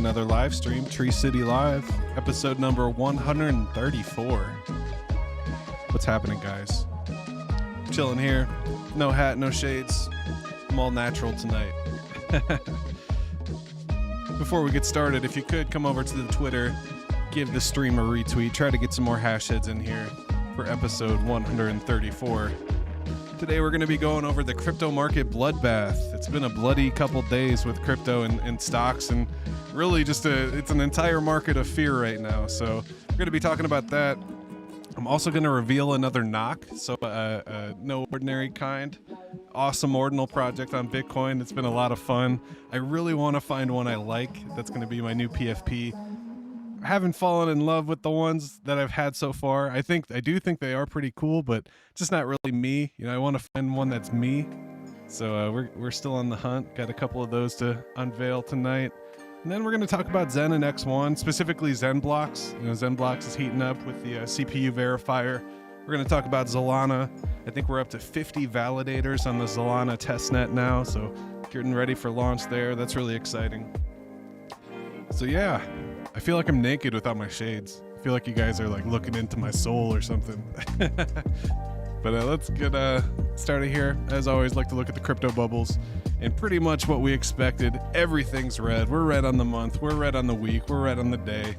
another live stream, Tree City Live, episode number 134. What's happening, guys? Chilling here. No hat, no shades. I'm all natural tonight. Before we get started, if you could come over to the Twitter, give the stream a retweet, try to get some more hash heads in here for episode 134. Today we're going to be going over the crypto market bloodbath. It's been a bloody couple days with crypto and stocks, and really just it's an entire market of fear right now. So we're going to be talking about that. I'm also going to reveal another n0k, so no ordinary kind. Awesome ordinal project on Bitcoin. It's been a lot of fun. I really want to find one I like. That's going to be my new PFP. I haven't fallen in love with the ones that I've had so far. I do think they are pretty cool, but just not really me. You know, I want to find one that's me. So we're still on the hunt. Got a couple of those to unveil tonight. And then we're going to talk about Zen and X1, specifically Zen blocks. You know, Zen blocks is heating up with the CPU verifier. We're going to talk about Solana. I think we're up to 50 validators on the Solana testnet now, so getting ready for launch there. That's really exciting. So yeah, I feel like I'm naked without my shades. I feel like you guys are like looking into my soul or something. But let's get started here. As always, like to look at the crypto bubbles, and pretty much what we expected. Everything's red. We're red on the month. We're red on the week. We're red on the day.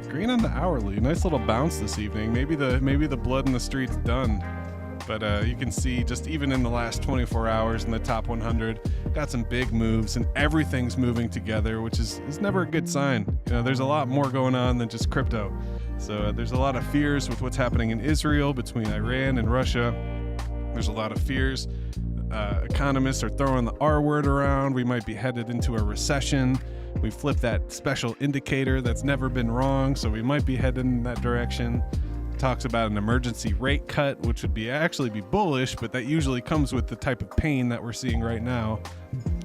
Green on the hourly. Nice little bounce this evening. Maybe the blood in the street's done. But you can see just even in the last 24 hours in the top 100, got some big moves, and everything's moving together, which is never a good sign. You know, there's a lot more going on than just crypto. So there's a lot of fears with what's happening in Israel between Iran and Russia. There's a lot of fears. Economists are throwing the R word around. We might be headed into a recession. We flipped that special indicator that's never been wrong, so we might be headed in that direction. Talks about an emergency rate cut, which would actually be bullish, but that usually comes with the type of pain that we're seeing right now.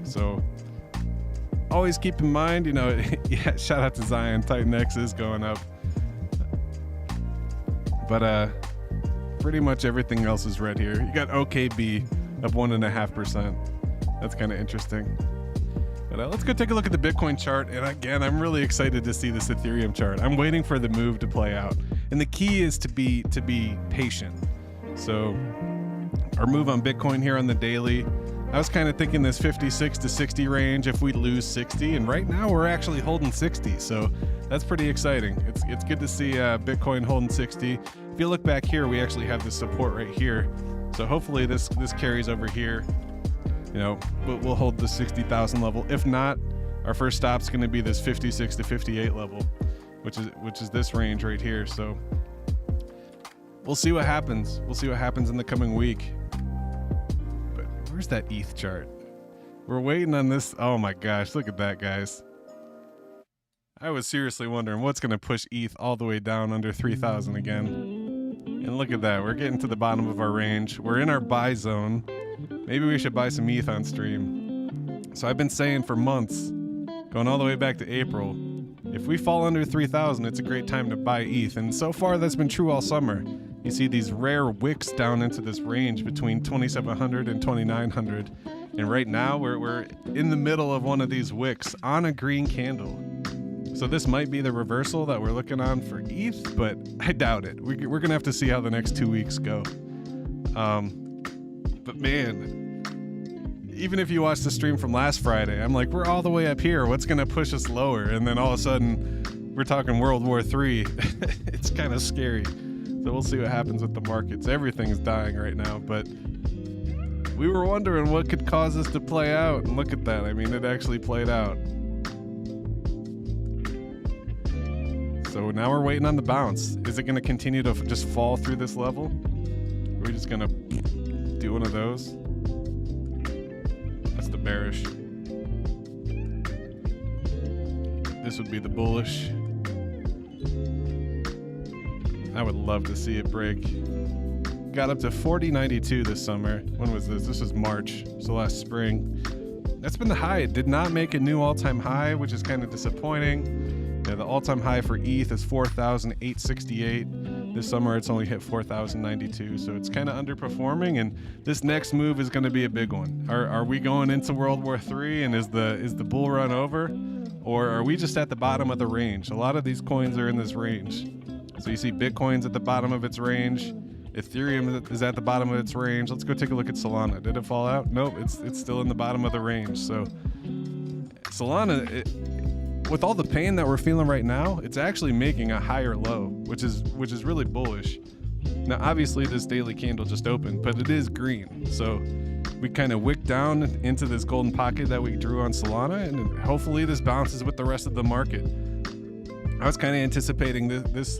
So always keep in mind, you know, yeah, shout out to Zion, Titan X is going up. But pretty much everything else is red here. You got OKB up 1.5%. That's kind of interesting. But let's go take a look at the Bitcoin chart. And again, I'm really excited to see this Ethereum chart. I'm waiting for the move to play out. And the key is to be patient. So our move on Bitcoin here on the daily, I was kind of thinking this 56 to 60 range if we lose 60. And right now we're actually holding 60. So that's pretty exciting. It's good to see Bitcoin holding 60. If you look back here, we actually have this support right here. So hopefully this carries over here. You know, we'll hold the 60,000 level. If not, our first stop's going to be this 56 to 58 level, which is this range right here. So we'll see what happens. We'll see what happens in the coming week. But where's that ETH chart? We're waiting on this. Oh my gosh, look at that, guys. I was seriously wondering what's going to push ETH all the way down under 3,000 again. And look at that. We're getting to the bottom of our range. We're in our buy zone. Maybe we should buy some ETH on stream. So I've been saying for months, going all the way back to April, if we fall under 3,000, it's a great time to buy ETH. And so far that's been true all summer. You see these rare wicks down into this range between 2,700 and 2,900. And right now we're in the middle of one of these wicks on a green candle. So this might be the reversal that we're looking on for ETH, but I doubt it. We're going to have to see how the next 2 weeks go. But man, even if you watch the stream from last Friday, I'm like, we're all the way up here. What's going to push us lower? And then all of a sudden, we're talking World War III. It's kind of scary. So we'll see what happens with the markets. Everything's dying right now, but we were wondering what could cause this to play out. And look at that. I mean, it actually played out. So now we're waiting on the bounce. Is it going to continue to just fall through this level? Are we just going to do one of those? That's the bearish. This would be the bullish. I would love to see it break. Got up to 40.92 this summer. When was this? This was March, so last spring. That's been the high. It did not make a new all-time high, which is kind of disappointing. Yeah, the all-time high for ETH is 4,868. This summer it's only hit 4,092, so it's kind of underperforming, and this next move is going to be a big one. Are we going into World War III, and is the bull run over? Or are we just at the bottom of the range? A lot of these coins are in this range. So you see Bitcoin's at the bottom of its range. Ethereum is at the bottom of its range. Let's go take a look at Solana. Did it fall out? Nope, it's still in the bottom of the range. So Solana, with all the pain that we're feeling right now, it's actually making a higher low, which is really bullish. Now, obviously, this daily candle just opened, but it is green. So we kind of wick down into this golden pocket that we drew on Solana, and hopefully this bounces with the rest of the market. I was kind of anticipating this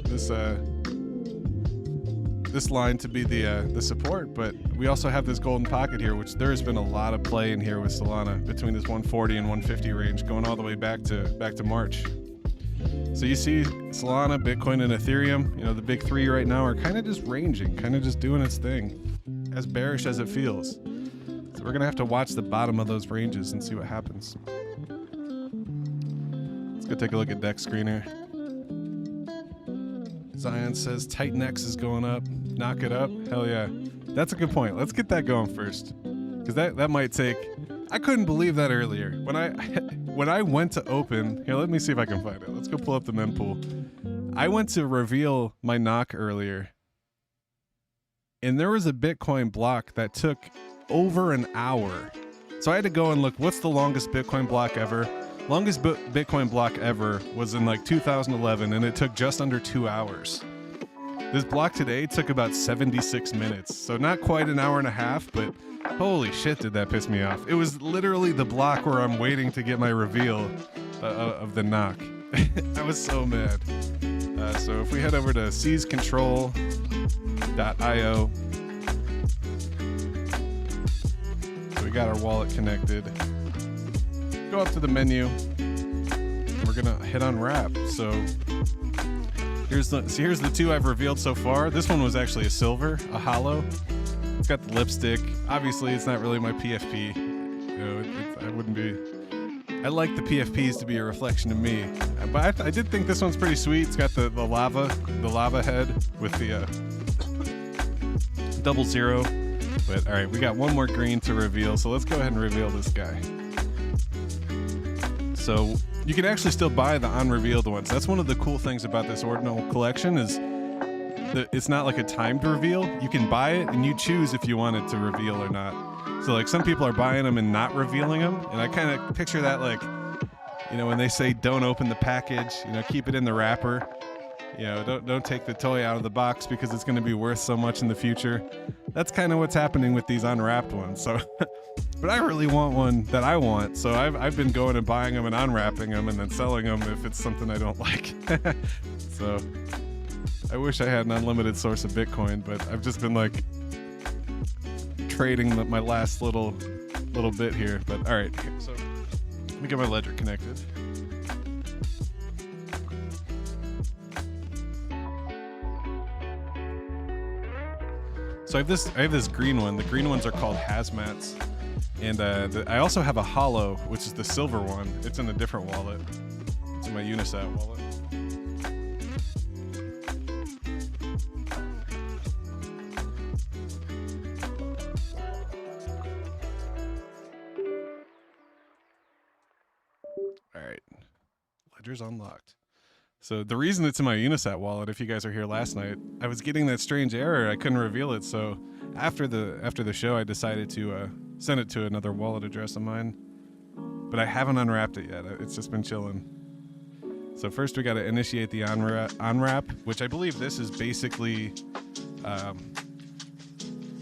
line to be the support, but we also have this golden pocket here, which there has been a lot of play in here with Solana between this 140 and 150 range, going all the way back to March. So you see Solana, Bitcoin, and Ethereum, the big three right now are kind of just ranging, kind of just doing its thing, as bearish as it feels. So we're gonna have to watch the bottom of those ranges and see what happens. Let's go take a look at Dex Screener. Zion says Titan X is going up. Knock it up. Hell yeah. That's a good point. Let's get that going first, because that might take. I couldn't believe that earlier when I went to open. Here, let me see if I can find it. Let's go pull up the mempool. I went to reveal my n0k earlier, and there was a Bitcoin block that took over an hour. So I had to go and look. What's the longest Bitcoin block ever? Longest Bitcoin block ever was in like 2011, and it took just under 2 hours. This block today took about 76 minutes, so not quite an hour and a half, but holy shit did that piss me off. It was literally the block where I'm waiting to get my reveal of the n0k. I was so mad. So if we head over to seizcontrol.io, so we got our wallet connected. Go up to the menu, and we're gonna hit unwrap. So here's the two I've revealed so far. This one was actually a silver, a hollow. It's got the lipstick. Obviously, it's not really my PFP. I wouldn't be. I like the PFPs to be a reflection of me, but I did think this one's pretty sweet. It's got the lava head with the 00. But all right, we got one more green to reveal, so let's go ahead and reveal this guy. So you can actually still buy the unrevealed ones. That's one of the cool things about this ordinal collection is that it's not like a timed reveal. You can buy it and you choose if you want it to reveal or not. So like some people are buying them and not revealing them. And I kind of picture that like, when they say don't open the package, keep it in the wrapper. Don't take the toy out of the box because it's going to be worth so much in the future. That's kind of what's happening with these unwrapped ones. So, but I really want one that I want. So I've been going and buying them and unwrapping them and then selling them if it's something I don't like. So I wish I had an unlimited source of Bitcoin, but I've just been like trading my last little bit here. But all right, so let me get my ledger connected. So I have this green one. The green ones are called hazmats, and I also have a hollow, which is the silver one. It's in a different wallet. It's in my Unisat wallet. All right, ledger's unlocked. So the reason it's in my Unisat wallet, if you guys are here last night, I was getting that strange error. I couldn't reveal it. So after the show, I decided to send it to another wallet address of mine. But I haven't unwrapped it yet. It's just been chilling. So first we got to initiate the unwrap, which I believe this is basically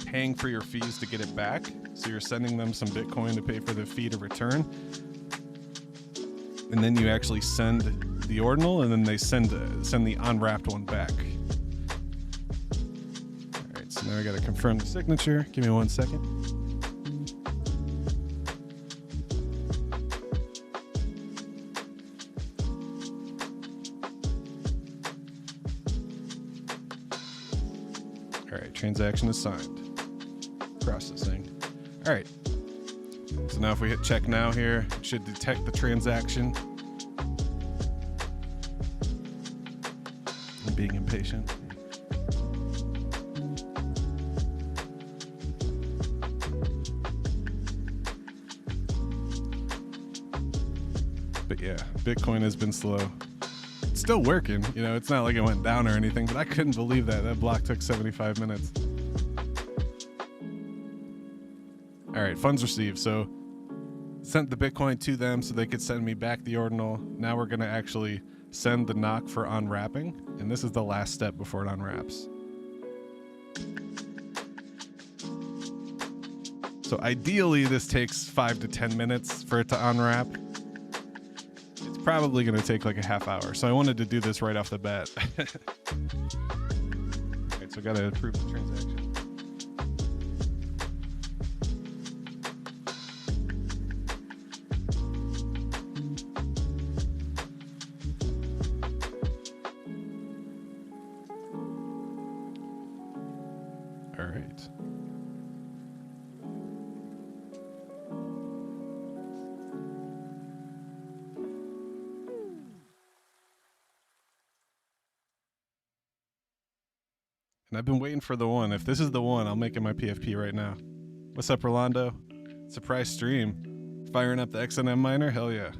paying for your fees to get it back. So you're sending them some Bitcoin to pay for the fee to return. And then you actually send the ordinal, and then they send the unwrapped one back. All right, so now I got to confirm the signature. Give me 1 second. All right, transaction is signed. Processing. All right. So now if we hit check now here, it should detect the transaction. I'm being impatient. But yeah, Bitcoin has been slow. It's still working, you know, it's not like it went down or anything, but I couldn't believe that. That block took 75 minutes. All right, funds received. So sent the Bitcoin to them so they could send me back the ordinal. Now we're gonna actually send the NOK for unwrapping. And this is the last step before it unwraps. So ideally this takes 5 to 10 minutes for it to unwrap. It's probably gonna take like a half hour. So I wanted to do this right off the bat. All right, so I gotta approve the transaction. All right. And I've been waiting for the one. If this is the one, I'll make it my PFP right now. What's up, Rolando? Surprise stream. Firing up the XNM miner? Hell yeah.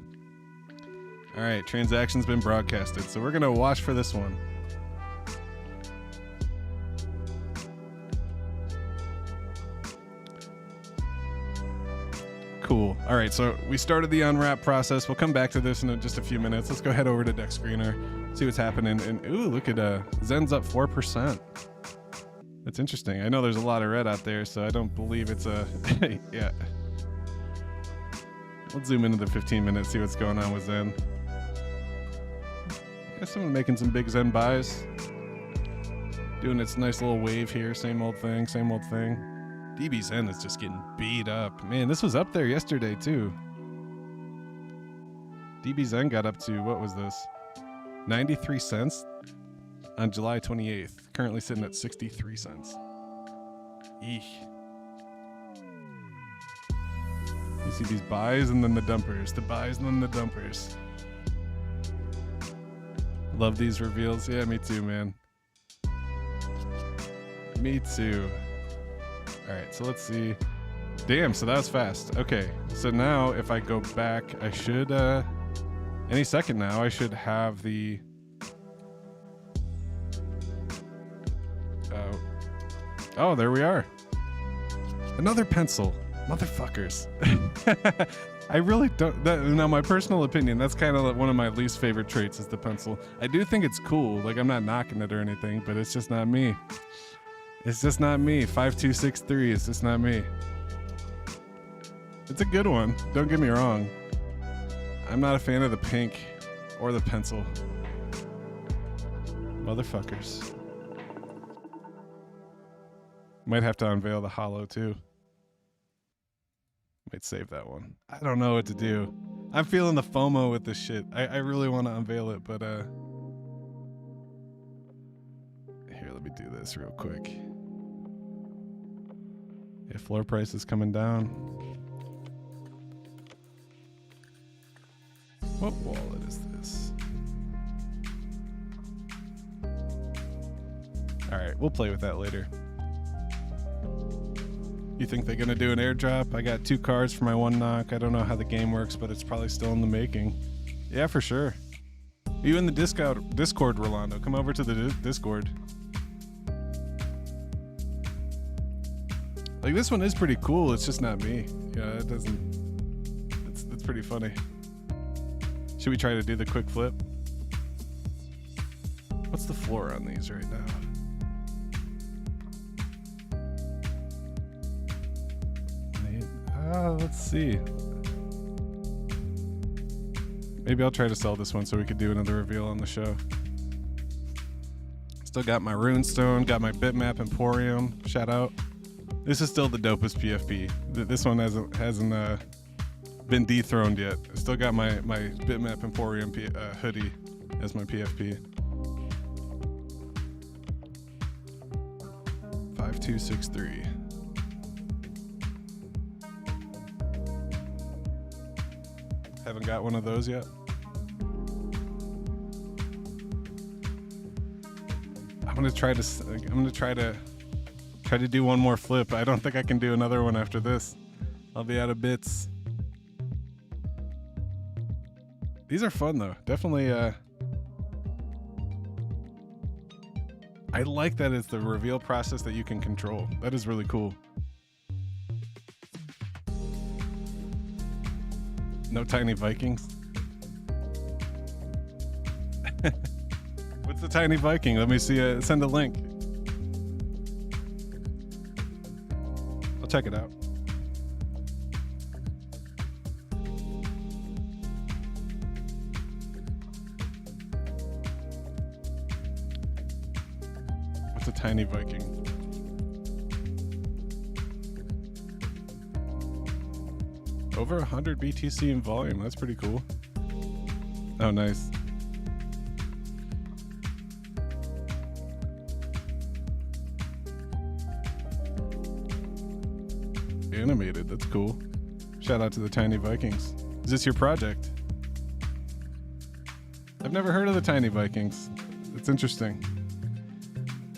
All right, transaction's been broadcasted. So we're gonna watch for this one. Cool. All right, so we started the unwrap process. We'll come back to this in just a few minutes. Let's go head over to Deck Screener, see what's happening. And ooh, look at Zen's up 4%. That's interesting. I know there's a lot of red out there, so I don't believe it's a yeah. Let's zoom into the 15 minutes, see what's going on with Zen. Yeah, someone making some big Zen buys. Doing its nice little wave here. Same old thing, same old thing. DB Zen is just getting beat up. Man, this was up there yesterday too. DB Zen got up to, what was this? 93 cents on July 28th. Currently sitting at 63 cents. Eesh. You see these buys and then the dumpers. The buys and then the dumpers. Love these reveals. Yeah, me too, man. Me too. All right, so let's see. Damn, so that was fast. Okay, so now if I go back, I should, any second now, I should have the, oh, there we are. Another pencil. Motherfuckers. I really don't, now my personal opinion, that's kind of one of my least favorite traits is the pencil. I do think it's cool, like I'm not knocking it or anything, but it's just not me. It's just not me. 5263, it's just not me. It's a good one, don't get me wrong. I'm not a fan of the pink or the pencil. Motherfuckers. Might have to unveil the hollow too. Might save that one. I don't know what to do. I'm feeling the FOMO with this shit. I really want to unveil it, but here, let me do this real quick. Yeah, floor price is coming down. What wallet is this? All right, we'll play with that later. You think they're gonna do an airdrop? I got 2 cards for my 1 NOK. I don't know how the game works, but it's probably still in the making. Yeah, for sure. Are you in the Discord, Rolando? Come over to the Discord. Like, this one is pretty cool. It's just not me. Yeah, it doesn't. It's pretty funny. Should we try to do the quick flip? What's the floor on these right now? Let's see. Maybe I'll try to sell this one so we could do another reveal on the show. Still got my runestone, got my bitmap emporium. Shout out. This is still the dopest PFP. This one hasn't been dethroned yet. I still got my bitmap emporium hoodie as my PFP. 5263. Haven't got one of those yet. I'm gonna try to do one more flip. I don't think I can do another one after this. I'll be out of bits. These are fun though. Definitely. I like that it's the reveal process that you can control. That is really cool. No tiny Vikings. What's the tiny Viking? Let me see. Send a link. I'll check it out. What's a tiny Viking? Over 100 BTC in volume. That's pretty cool. Oh, nice. Animated. That's cool. Shout out to the Tiny Vikings. Is this your project? I've never heard of the Tiny Vikings. It's interesting.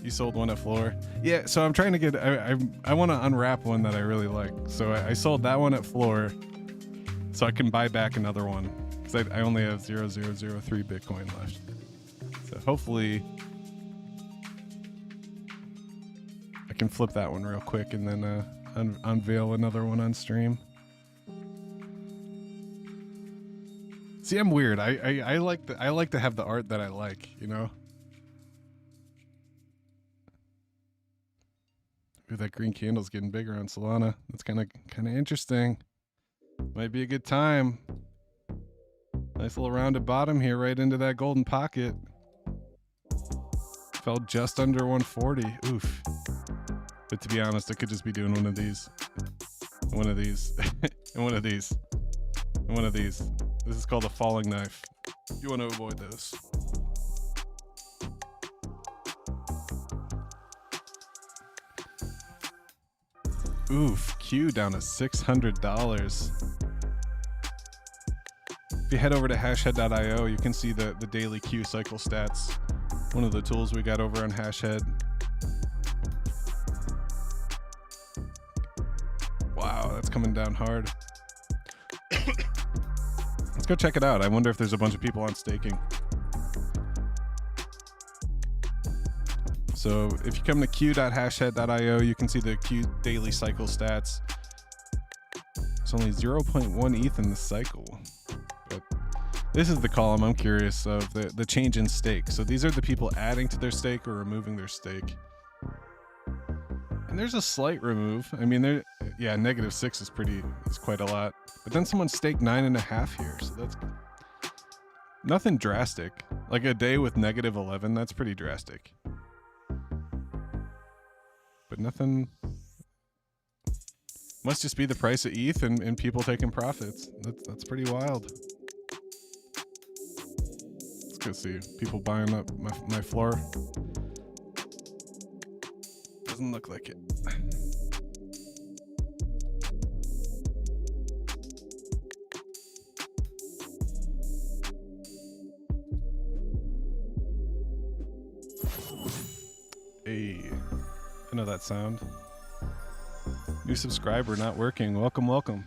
You sold one at Floor. Yeah, so I'm trying to get... I want to unwrap one that I really like. So I sold that one at Floor so I can buy back another one. Because I only have 0.0003 Bitcoin left. So hopefully I can flip that one real quick and then unveil another one on stream. See, I'm weird. I like to have the art that I like, you know? Ooh, that green candle's getting bigger on Solana. That's kind of interesting. Might be a good time. Nice little rounded bottom here, right into that golden pocket. Fell just under 140. Oof. But to be honest, I could just be doing one of these. One of these. And one of these. And one of these. This is called a falling knife. You want to avoid this. Oof, Q down to $600. If you head over to hashhead.io, you can see the daily Q cycle stats. One of the tools we got over on Hashhead. Wow, that's coming down hard. Let's go check it out. I wonder if there's a bunch of people on staking. So if you come to q.hashhead.io, you can see the Q daily cycle stats. It's only 0.1 ETH in the cycle. But this is the column I'm curious of, the change in stake. So these are the people adding to their stake or removing their stake. And there's a slight remove. I mean, yeah, -6 is quite a lot. But then someone staked 9.5 here, so that's nothing drastic. Like a day with -11, that's pretty drastic. But nothing. Must just be the price of ETH and people taking profits. That's pretty wild. Let's go see people buying up my floor. Doesn't look like it. Hey, I know that sound. New subscriber not working. Welcome, welcome.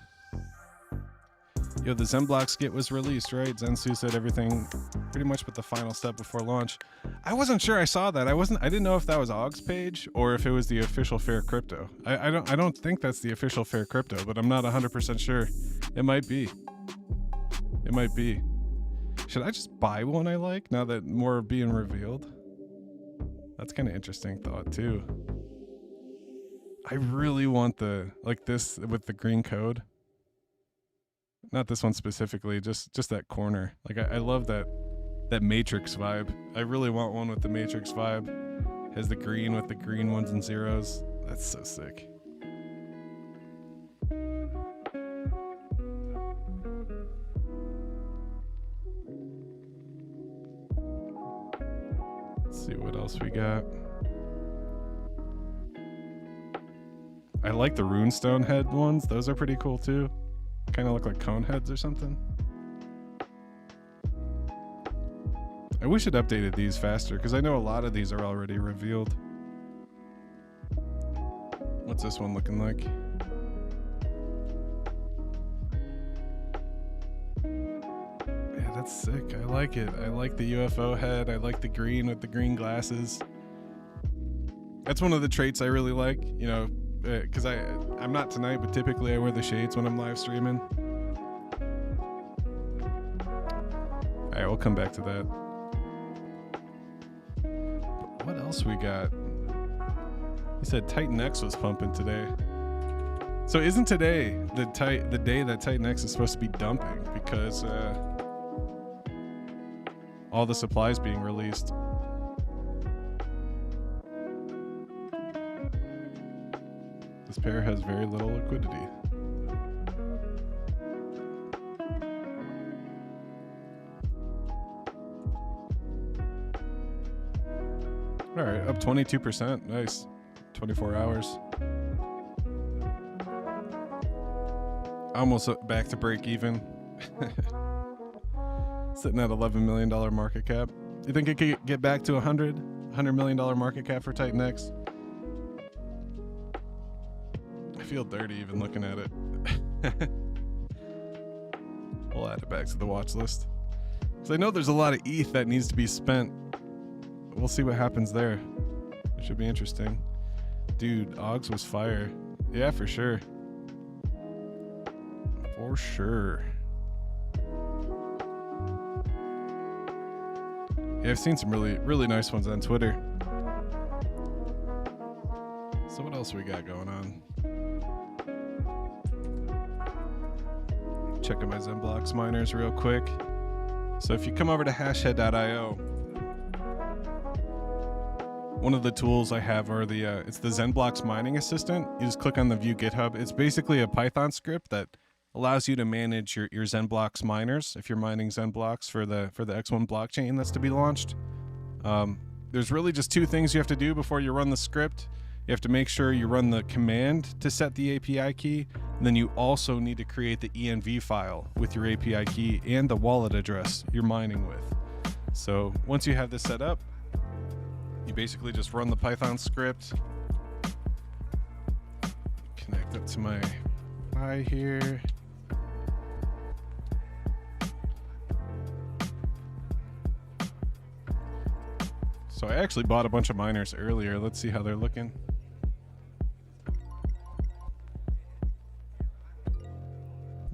Yo, the Zenblock skit was released, right? Zensu said everything pretty much but the final step before launch. I wasn't sure I saw that. I didn't know if that was Aug's page or if it was the official Fair Crypto. I don't think that's the official Fair Crypto, but I'm not 100% sure. It might be. It might be. Should I just buy one I like now that more are being revealed? That's kind of interesting thought too. I really want this with the green code. Not this one specifically, just that corner. Like I love that Matrix vibe. I really want one with the Matrix vibe. Has the green with the green ones and zeros. That's so sick. Let's see what else we got. I like the runestone head ones. Those are pretty cool too. Kind of look like cone heads or something. I wish it updated these faster because I know a lot of these are already revealed. What's this one looking like? Yeah, That's sick. I like it. I like the UFO head. I like the green with the green glasses. That's one of the traits I really like, you know, because I'm not tonight, but typically I wear the shades when I'm live streaming. All right, we'll come back to that. But what else we got? He said Titan X was pumping today. So isn't today the day that Titan X is supposed to be dumping because all the supplies being released? This pair has very little liquidity. All right, up 22%. Nice. 24 hours. Almost back to break even. Sitting at $11 million market cap. You think it could get back to $100 million market cap for Titan X? I feel dirty even looking at it. We'll add it back to the watch list. Because I know there's a lot of ETH that needs to be spent. We'll see what happens there. It should be interesting. Dude, Augs was fire. Yeah, for sure. For sure. Yeah, I've seen some really nice ones on Twitter. So what else we got going on? Checking my Zenblocks miners real quick. So if you come over to hashhead.io, one of the tools I have are it's the Zenblocks mining assistant. You just click on the view GitHub. It's basically a Python script that allows you to manage your Zenblocks miners if you're mining Zenblocks for the X1 blockchain that's to be launched. There's really just two things you have to do before you run the script. You have to make sure you run the command to set the API key, and then you also need to create the env file with your API key and the wallet address you're mining with. So once you have this set up, you basically just run the Python script, connect it to my Pi here. So I actually bought a bunch of miners earlier. Let's see how they're looking.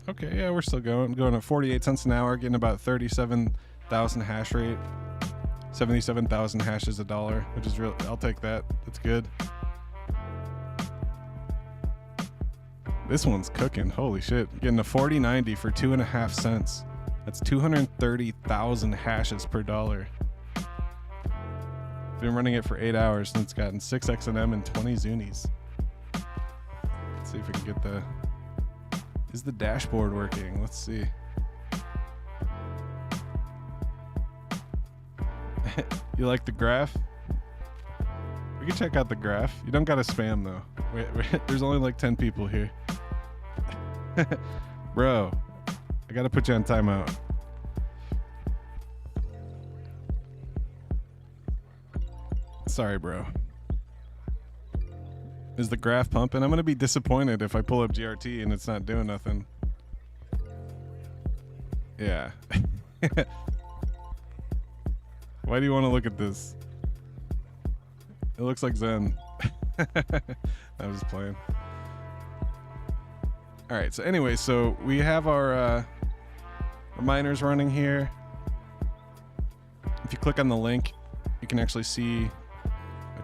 Okay, yeah, we're still going at 48 cents an hour, getting about 37,000 hash rate. 77,000 hashes a dollar, which is real. I'll take that. That's good. This one's cooking. Holy shit. Getting a 4090 for 2.5 cents. That's 230,000 hashes per dollar. Been running it for 8 hours and it's gotten 6 XNM and 20 Zunis. Let's see if we can get the... Is the dashboard working? Let's see. You like the graph? We can check out the graph. You don't gotta spam though. Wait, there's only like 10 people here. Bro, I gotta put you on timeout. Sorry, bro. Is the graph pumping? I'm gonna be disappointed if I pull up GRT and it's not doing nothing. Yeah. Why do you want to look at this? It looks like Zen. I was just playing. All right. So anyway, so we have our miners running here. If you click on the link, you can actually see.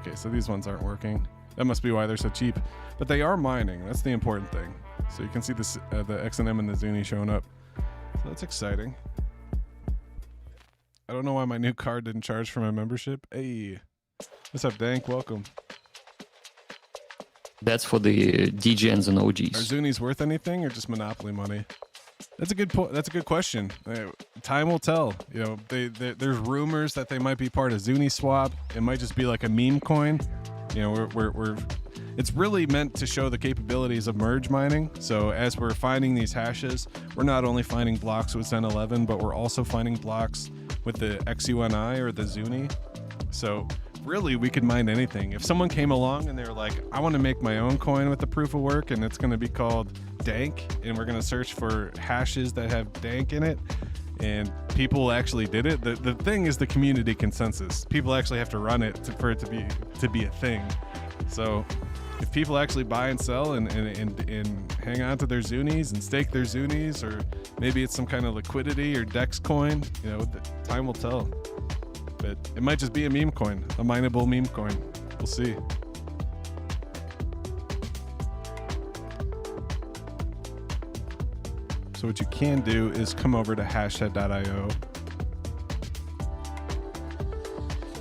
Okay, so these ones aren't working. That must be why they're so cheap. But they are mining. That's the important thing. So you can see this, the XNM and the Zuni showing up. So that's exciting. I don't know why my new card didn't charge for my membership. Hey, what's up, Dank? Welcome. That's for the DGNs and OGs. Are Zunis worth anything or just monopoly money? That's a good point. That's a good question. Time will tell. You know, there's rumors that they might be part of Zuni Swap. It might just be like a meme coin. You know, we're it's really meant to show the capabilities of merge mining. So as we're finding these hashes, we're not only finding blocks with Zen 11, but we're also finding blocks with the XUNI or the Zuni. So really, we could mine anything. If someone came along and they were like, I want to make my own coin with the proof of work, and it's going to be called Dank, and we're going to search for hashes that have Dank in it, and people actually did it. The thing is the community consensus. People actually have to run it for it to be a thing. So if people actually buy and sell and hang on to their Zunies and stake their Zunies, or maybe it's some kind of liquidity or DEX coin, you know, time will tell. But it might just be a meme coin, a mineable meme coin. We'll see. So what you can do is come over to hashhead.io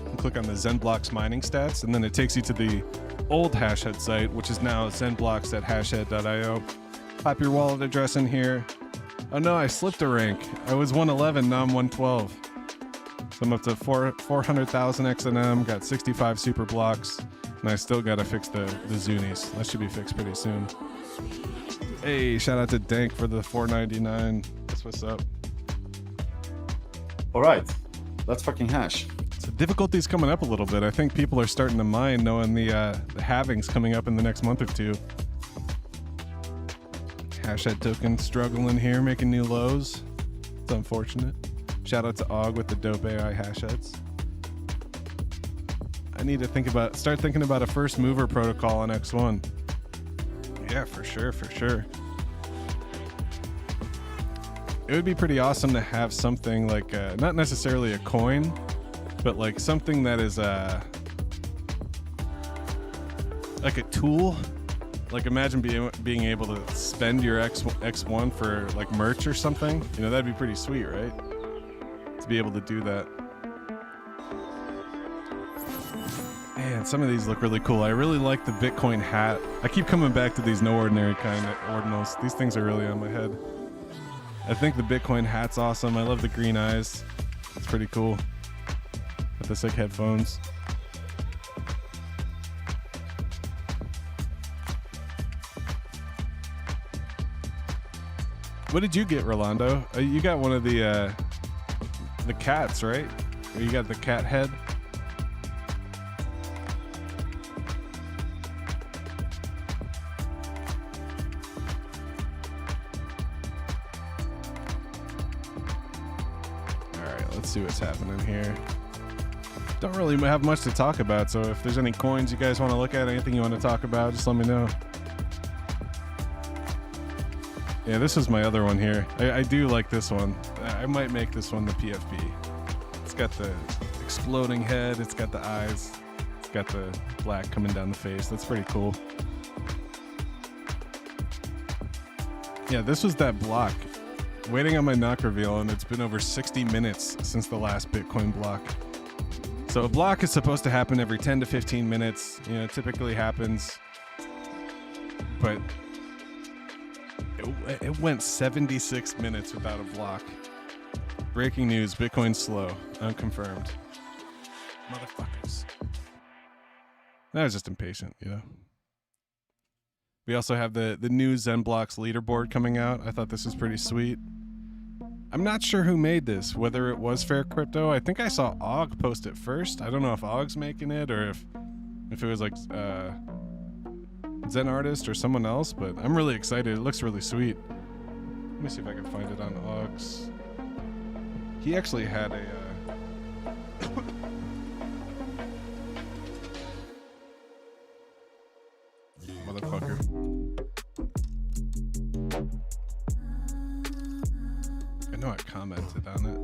and click on the ZenBlocks mining stats, and then it takes you to the old Hashhead site, which is now zenblocks.hashhead.io. Pop your wallet address in here. Oh no, I slipped a rank. I was 111, now I'm 112. So I'm up to 400,000 XNM, got 65 super blocks, and I still gotta fix the Zunies. That should be fixed pretty soon. Hey, shout out to Dank for the 499. That's what's up. All right, let's fucking hash. So difficulty's coming up a little bit. I think people are starting to mine knowing the halvings coming up in the next month or two. Hashhead token struggling here, making new lows. It's unfortunate. Shout out to Og with the dope AI hashheads. I need to start thinking about a first mover protocol on X1. Yeah, for sure, for sure. It would be pretty awesome to have something like, not necessarily a coin, but like something that is like a tool. Like imagine being able to spend your X1 for like merch or something. You know, that'd be pretty sweet, right? To be able to do that. Man, some of these look really cool. I really like the Bitcoin hat. I keep coming back to these no ordinary kind of ordinals. These things are really on my head. I think the Bitcoin hat's awesome. I love the green eyes. It's pretty cool. With the sick headphones. What did you get, Rolando? You got one of the cats, right? Or you got the cat head? See what's happening here. Don't really have much to talk about, so if there's any coins you guys want to look at, anything you want to talk about, just let me know. Yeah, this is my other one here. I do like this one. I might make this one the PFP. It's got the exploding head, it's got the eyes, it's got the black coming down the face. That's pretty cool. Yeah, this was that block. Waiting on my n0k reveal, and it's been over 60 minutes since the last Bitcoin block. So a block is supposed to happen every 10 to 15 minutes. You know, it typically happens, but it went 76 minutes without a block. Breaking news, Bitcoin's slow, unconfirmed. Motherfuckers. I was just impatient, you know. We also have the new ZenBlocks leaderboard coming out. I thought this was pretty sweet. I'm not sure who made this, whether it was Fair Crypto. I think I saw Og post it first. I don't know if Og's making it or if it was like Zen Artist or someone else, but I'm really excited. It looks really sweet. Let me see if I can find it on Og's. He actually had a... Motherfucker. I know I commented on it.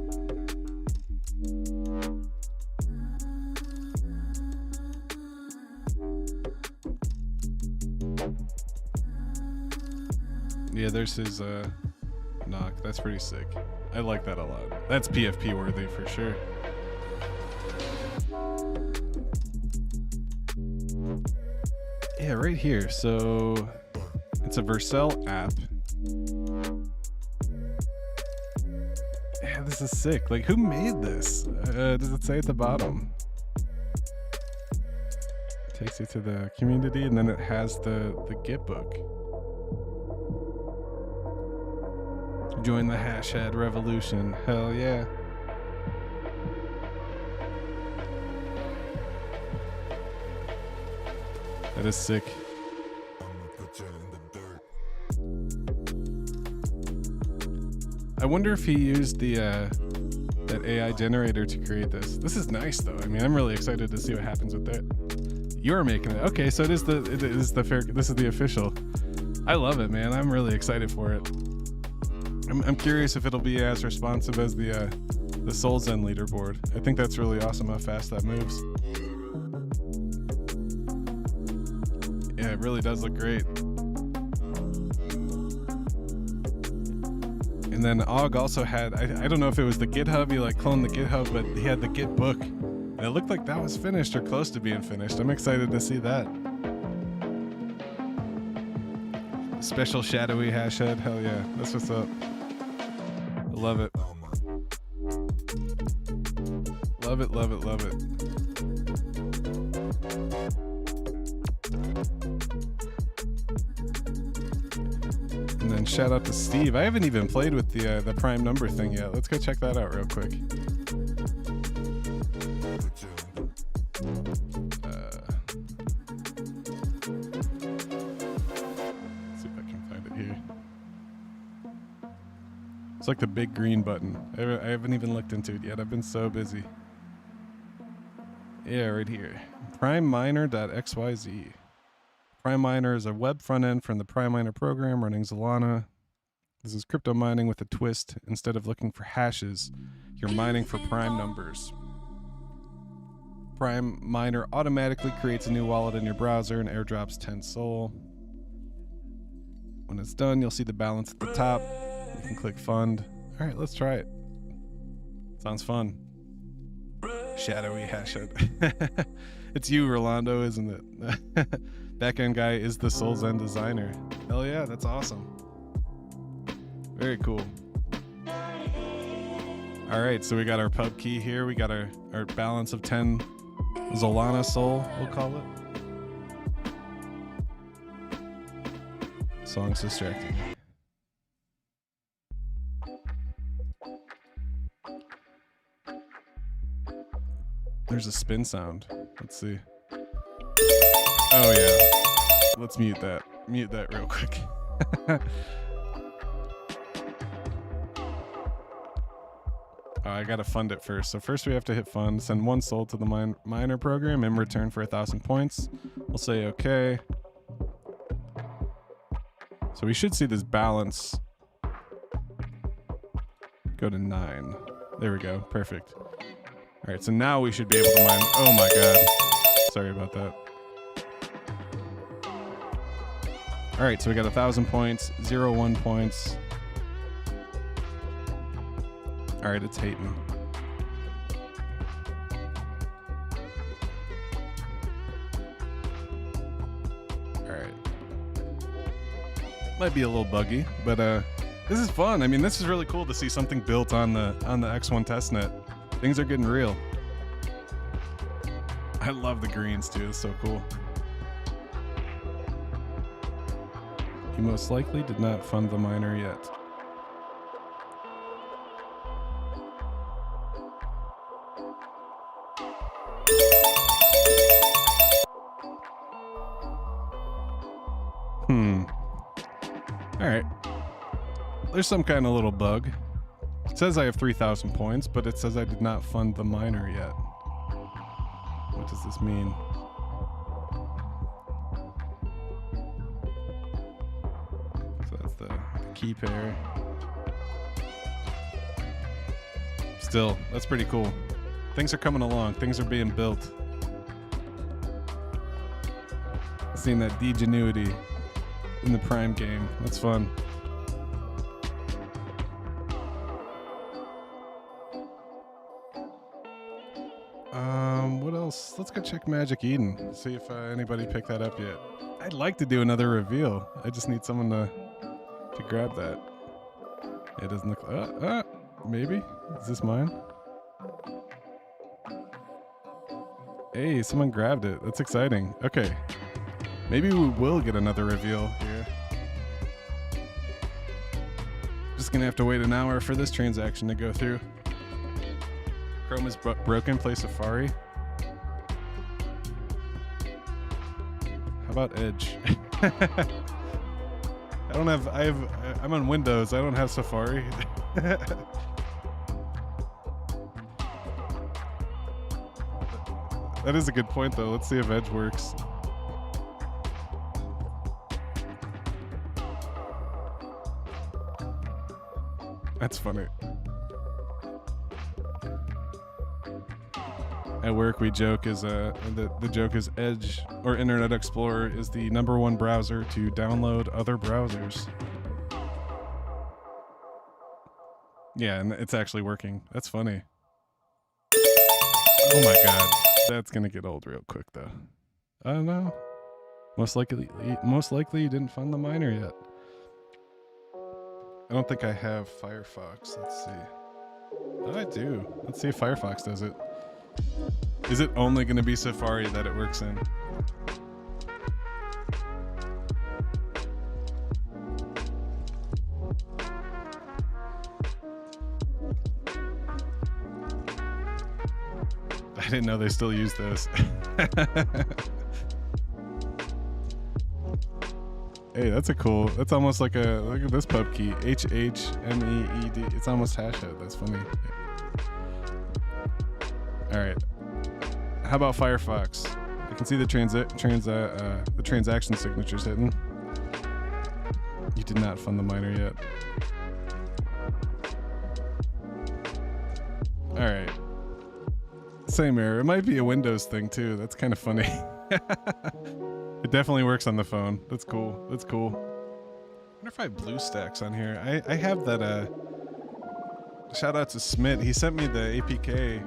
Yeah, there's his n0k. That's pretty sick. I like that a lot. That's PFP worthy for sure. Yeah, right here. So it's a Vercel app. Yeah, this is sick. Like, who made this? Does it say at the bottom? It takes you to the community, and then it has the Git book. Join the Hashhead revolution. Hell yeah. That is sick. I wonder if he used the that AI generator to create this. This is nice though. I mean, I'm really excited to see what happens with that. You're making it. Okay, so this is the official. I love it, man. I'm really excited for it. I'm curious if it'll be as responsive as the Soul Zen leaderboard. I think that's really awesome how fast that moves. Yeah, it really does look great. And then Og also had, I don't know if it was the GitHub, he like cloned the GitHub, but he had the Git book. And it looked like that was finished or close to being finished. I'm excited to see that. Special shadowy hash head, hell yeah, that's what's up. I love it. Love it, love it, love it. And then shout out to Steve. I haven't even played with the prime number thing yet. Let's go check that out real quick. Let's see if I can find it here. It's like the big green button. I haven't even looked into it yet. I've been so busy. Yeah, right here. PrimeMiner.xyz. PrimeMiner is a web front end from the PrimeMiner program running Solana. This is crypto mining with a twist. Instead of looking for hashes, you're mining for prime numbers. PrimeMiner automatically creates a new wallet in your browser and airdrops 10 Sol. When it's done, you'll see the balance at the top. You can click fund. All right, let's try it. Sounds fun. Shadowy hashhead. It's you, Rolando, isn't it? Backend guy is the Soul Zen designer. Hell yeah, that's awesome. Very cool. All right, so we got our pub key here. We got our balance of 10 Solana Sol, we'll call it. Song's distracting me. There's a spin sound. Let's see. Oh yeah. Let's mute that. Mute that real quick. I gotta fund it first. So first we have to hit fund. Send 1 Sol to the miner program in return for 1,000 points. We'll say okay. So we should see this balance go to 9. There we go. Perfect. All right, so now we should be able to mine. Oh my God. Sorry about that. All right, so we got 1,000 points, 0.1 points. All right, it's hating. All right. Might be a little buggy, but this is fun. I mean, this is really cool to see something built on the X1 testnet. Things are getting real. I love the greens too, it's so cool. You most likely did not fund the miner yet. All right. There's some kind of little bug. It says I have 3,000 points, but it says I did not fund the miner yet. What does this mean? So that's the key pair. Still, that's pretty cool. Things are coming along. Things are being built. Seeing that degenuity in the Prime game. That's fun. What else? Let's go check Magic Eden. See if anybody picked that up yet. I'd like to do another reveal. I just need someone to grab that. It doesn't look. Maybe. Is this mine? Hey, someone grabbed it. That's exciting. Okay. Maybe we will get another reveal here. Just gonna have to wait an hour for this transaction to go through. Chrome is broken. Play Safari. How about Edge? How I'm on Windows. I don't have Safari. That is a good point, though. Let's see if Edge works. That's funny. At work, we joke is the joke is Edge or Internet Explorer is the #1 browser to download other browsers. Yeah, and it's actually working. That's funny. Oh my god, that's gonna get old real quick though. I don't know. Most likely you didn't fund the miner yet. I don't think I have Firefox. Let's see. Oh, I do. Let's see if Firefox does it. Is it only going to be Safari that it works in? I didn't know they still use those. Hey, that's almost like look at this pub key. HHMEED. It's almost hashed. That's funny. All right. How about Firefox? I can see the transaction signatures hitting. You did not fund the miner yet. All right. Same error. It might be a Windows thing too. That's kind of funny. It definitely works on the phone. That's cool. That's cool. I wonder if I have BlueStacks on here. I have that. Shout out to Smith. He sent me the APK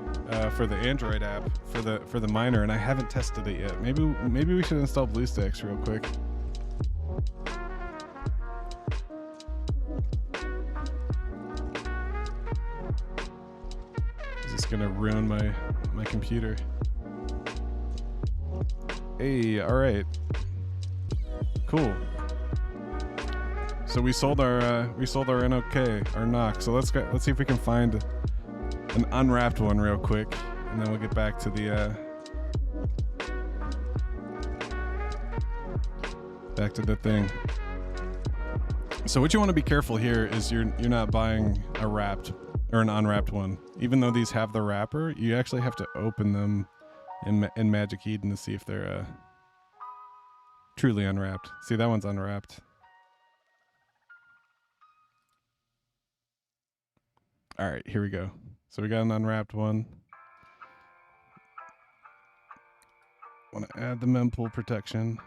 for the Android app for the miner, and I haven't tested it yet. Maybe we should install BlueStacks real quick. Is this gonna ruin my computer? Hey, all right, cool. So we sold our n0k, our n0k. So let's see if we can find an unwrapped one real quick, and then we'll get back to the thing. So what you want to be careful here is you're not buying a wrapped or an unwrapped one. Even though these have the wrapper, you actually have to open them in Magic Eden to see if they're truly unwrapped. See, that one's unwrapped. All right, here we go. So we got an unwrapped one. Want to add the mempool protection.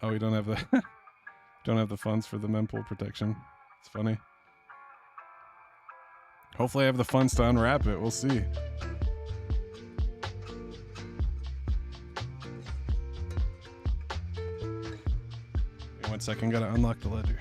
Oh, we don't have the don't have the funds for the mempool protection. It's funny. Hopefully I have the funds to unwrap it. We'll see. Give me 1 second, gotta unlock the ledger.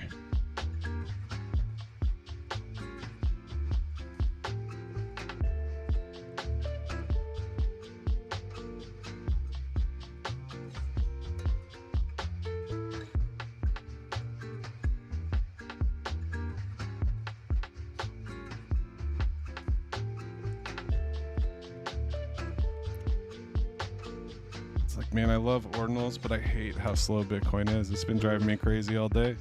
Man, I love ordinals, but I hate how slow Bitcoin is. It's been driving me crazy all day.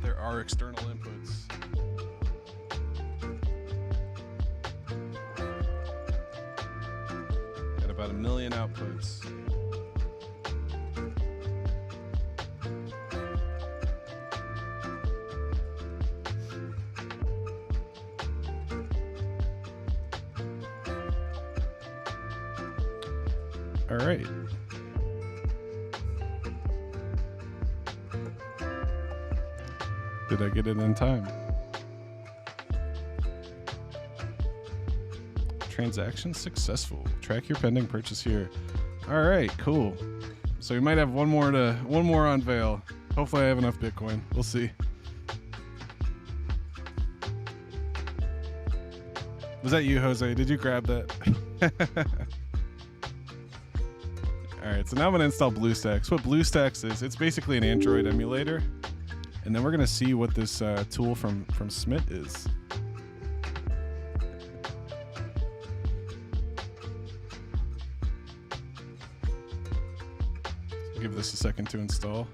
There are external inputs. Got about 1 million outputs. All right. Did I get it in time? Transaction successful. Track your pending purchase here. All right, cool. So we might have one more on Veil. Hopefully I have enough Bitcoin. We'll see. Was that you, Jose? Did you grab that? All right, so now I'm gonna install BlueStacks. What BlueStacks is, it's basically an Android emulator. And then we're gonna see what this tool from Smith is. Give this a second to install.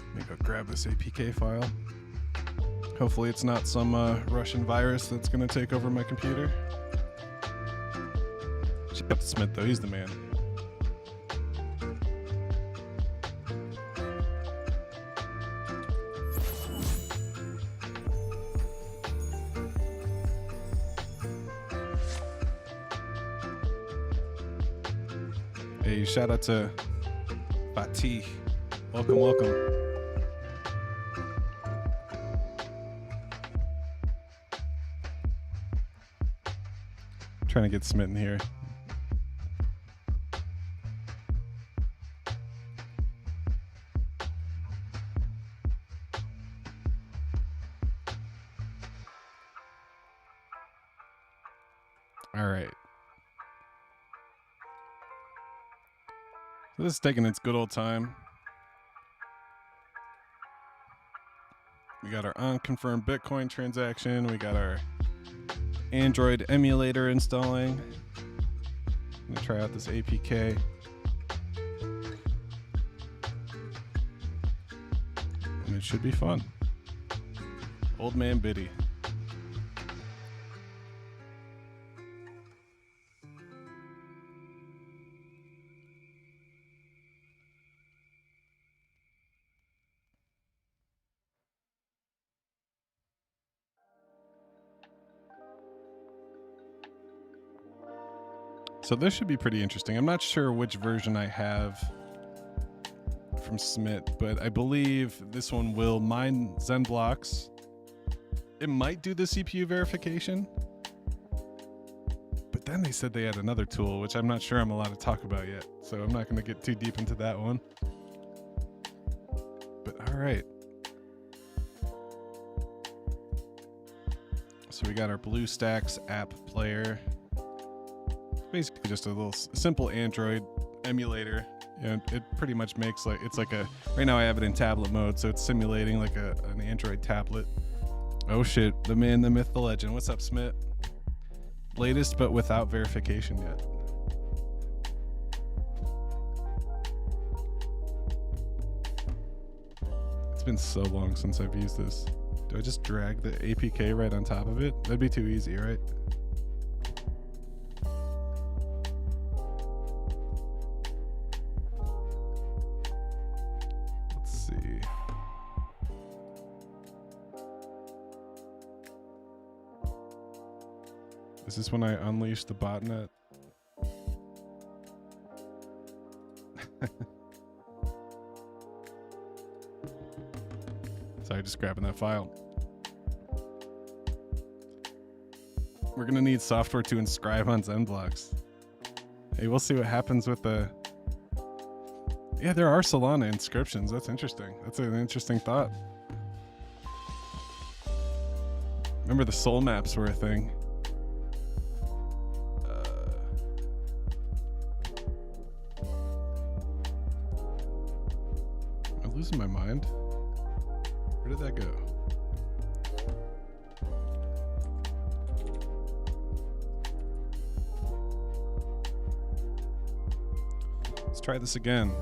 Let me go grab this APK file. Hopefully it's not some Russian virus that's going to take over my computer. Shout out to Smith though, he's the man. Hey, shout out to Fatih. Welcome, welcome. Trying to get smitten here. All right. So this is taking its good old time. We got our unconfirmed Bitcoin transaction. We got our Android emulator installing. I'm gonna try out this APK. And it should be fun. Old man Biddy. So this should be pretty interesting. I'm not sure which version I have from Smith, but I believe this one will mine Zen blocks. It might do the CPU verification, but then they said they had another tool, which I'm not sure I'm allowed to talk about yet. So I'm not going to get too deep into that one. But all right. So we got our BlueStacks app player. Basically just a little simple Android emulator. You know, it pretty much makes like, it's like a, right now I have it in tablet mode, so it's simulating like an Android tablet. Oh shit, the man, the myth, the legend. What's up, Smith? Latest but without verification yet. It's been so long since I've used this. Do I just drag the APK right on top of it? That'd be too easy, right? Is this when I unleash the botnet? Sorry, just grabbing that file. We're gonna need software to inscribe on Zen blocks. Hey, we'll see what happens with the... Yeah, there are Solana inscriptions. That's interesting. That's an interesting thought. Remember the soul maps were a thing. Losing my mind. Where did that go? Let's try this again.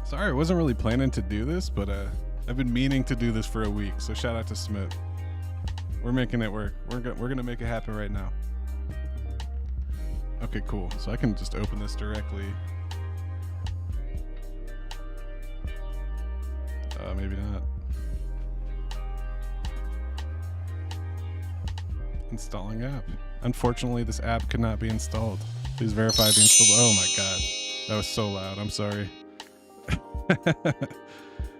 Sorry, I wasn't really planning to do this, but I've been meaning to do this for a week, so shout out to Smith. We're making it work. We're gonna make it happen right now. Okay, cool. So I can just open this directly. Maybe not. Installing app. Unfortunately, this app could not be installed. Please verify the install. Oh my god, that was so loud. I'm sorry.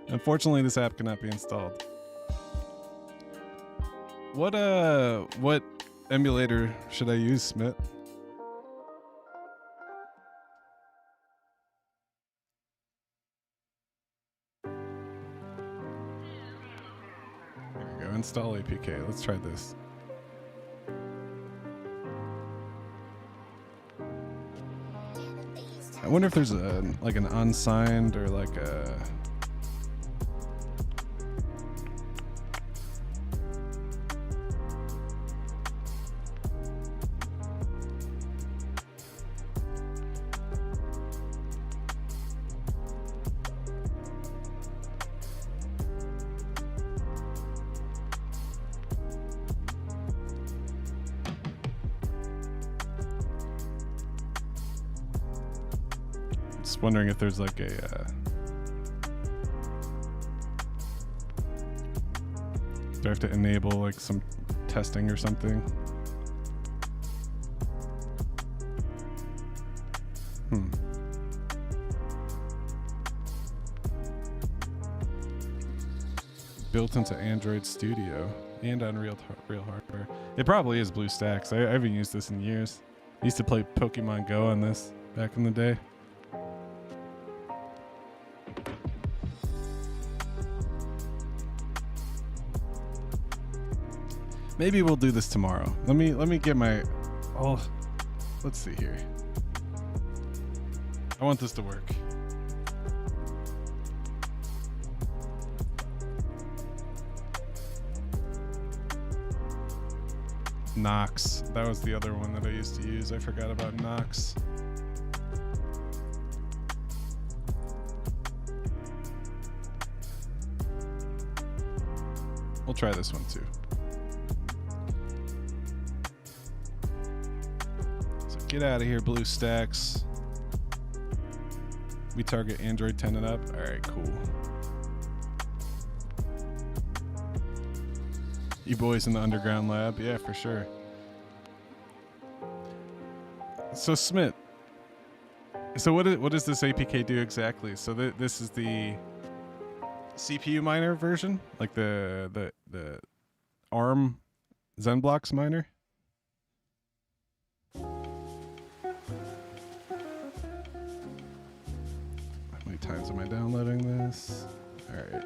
Unfortunately, this app cannot be installed. What emulator should I use, Smith? There we go. Install APK. Let's try this. I wonder if there's a like an unsigned or like a. Just wondering if there's like a. Do I have to enable like some testing or something? Built into Android Studio and on real hardware. It probably is BlueStacks. I haven't used this in years. I used to play Pokemon Go on this back in the day. Maybe we'll do this tomorrow. Let me get my. Oh, let's see here. I want this to work. Knox. That was the other one that I used to use. I forgot about Knox. We'll try this one too. So get out of here, BlueStacks. We target Android 10 and up. All right, cool. You boys in the underground lab? Yeah, for sure. So Smith, so what does this APK do exactly? So this is the CPU miner version, like the ARM ZenBlocks miner. How many times am I downloading this? All right.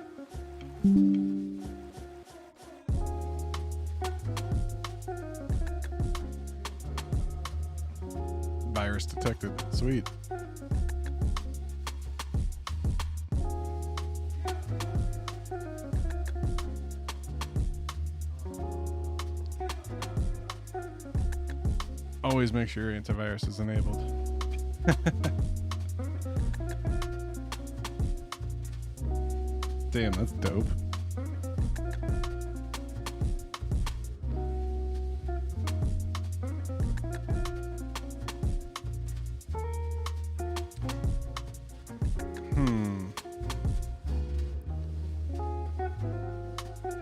Virus detected. Sweet. Always make sure your antivirus is enabled. Damn, that's dope.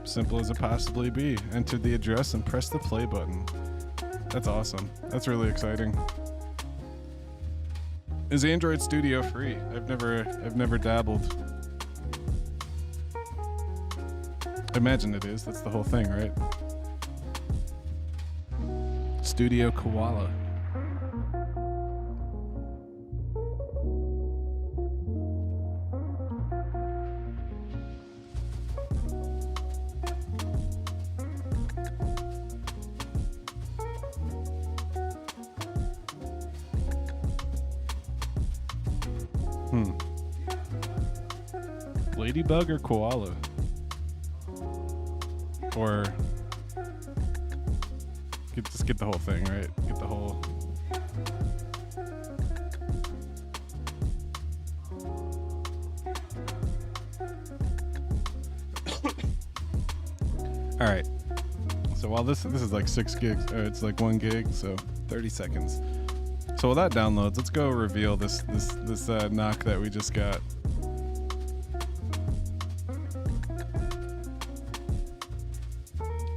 Simple as it possibly be. Enter the address and press the play button. That's awesome. That's really exciting. Is Android Studio free? I've never dabbled. I imagine it is. That's the whole thing, right? Studio Koala. Ladybug or koala? Or just get the whole thing, right? Get the whole. All right. So while this is like 6 gigs, it's like 1 gig, so 30 seconds. So while that downloads, let's go reveal this n0k that we just got.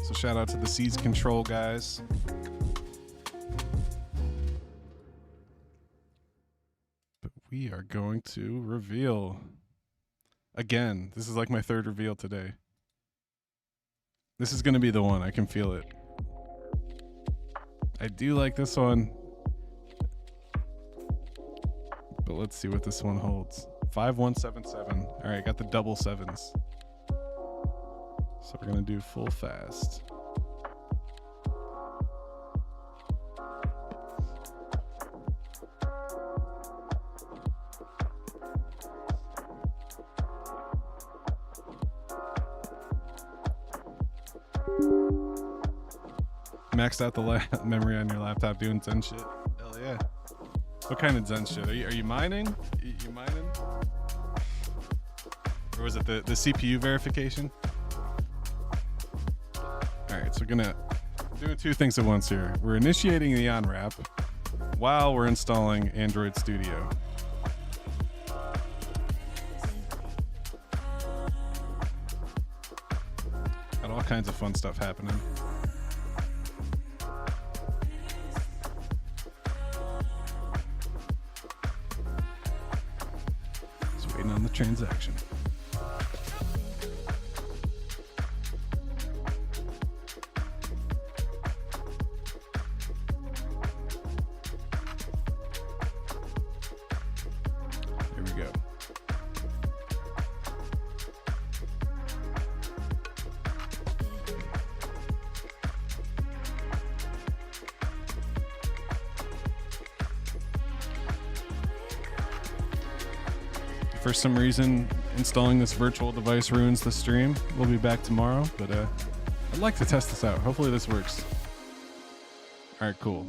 So shout out to the Seize Control guys. But we are going to reveal again. This is like my 3rd reveal today. This is going to be the one. I can feel it. I do like this one. But let's see what this one holds. 5177. All right, got the double sevens. So we're going to do full fast. Maxed out the memory on your laptop doing Zen shit. Hell yeah. What kind of Zen shit? Are you mining? You mining? Or was it the CPU verification? All right, so we're doing two things at once here. We're initiating the on-ramp while we're installing Android Studio. Got all kinds of fun stuff happening. Just waiting on the transaction. For some reason, installing this virtual device ruins the stream. We'll be back tomorrow, but I'd like to test this out. Hopefully this works. All right, cool.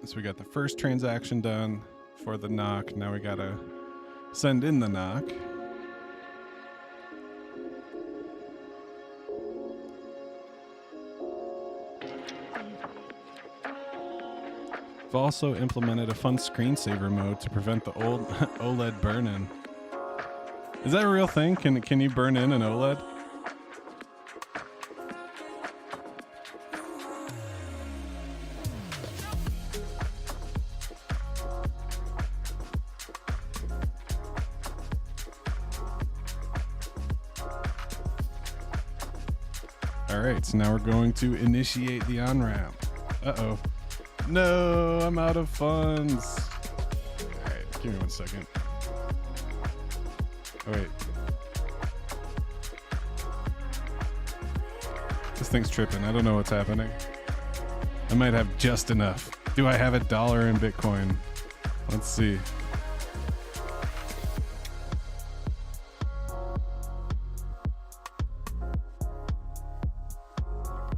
So we got the first transaction done for the n0k. Now we gotta send in the n0k. We've also implemented a fun screensaver mode to prevent the old OLED burn-in. Is that a real thing? Can you burn in an OLED? All right, so now we're going to initiate the on-ramp. Uh-oh. No, I'm out of funds. All right, give me 1 second. Oh, wait. This thing's tripping. I don't know what's happening. I might have just enough. Do I have $1 in Bitcoin? Let's see.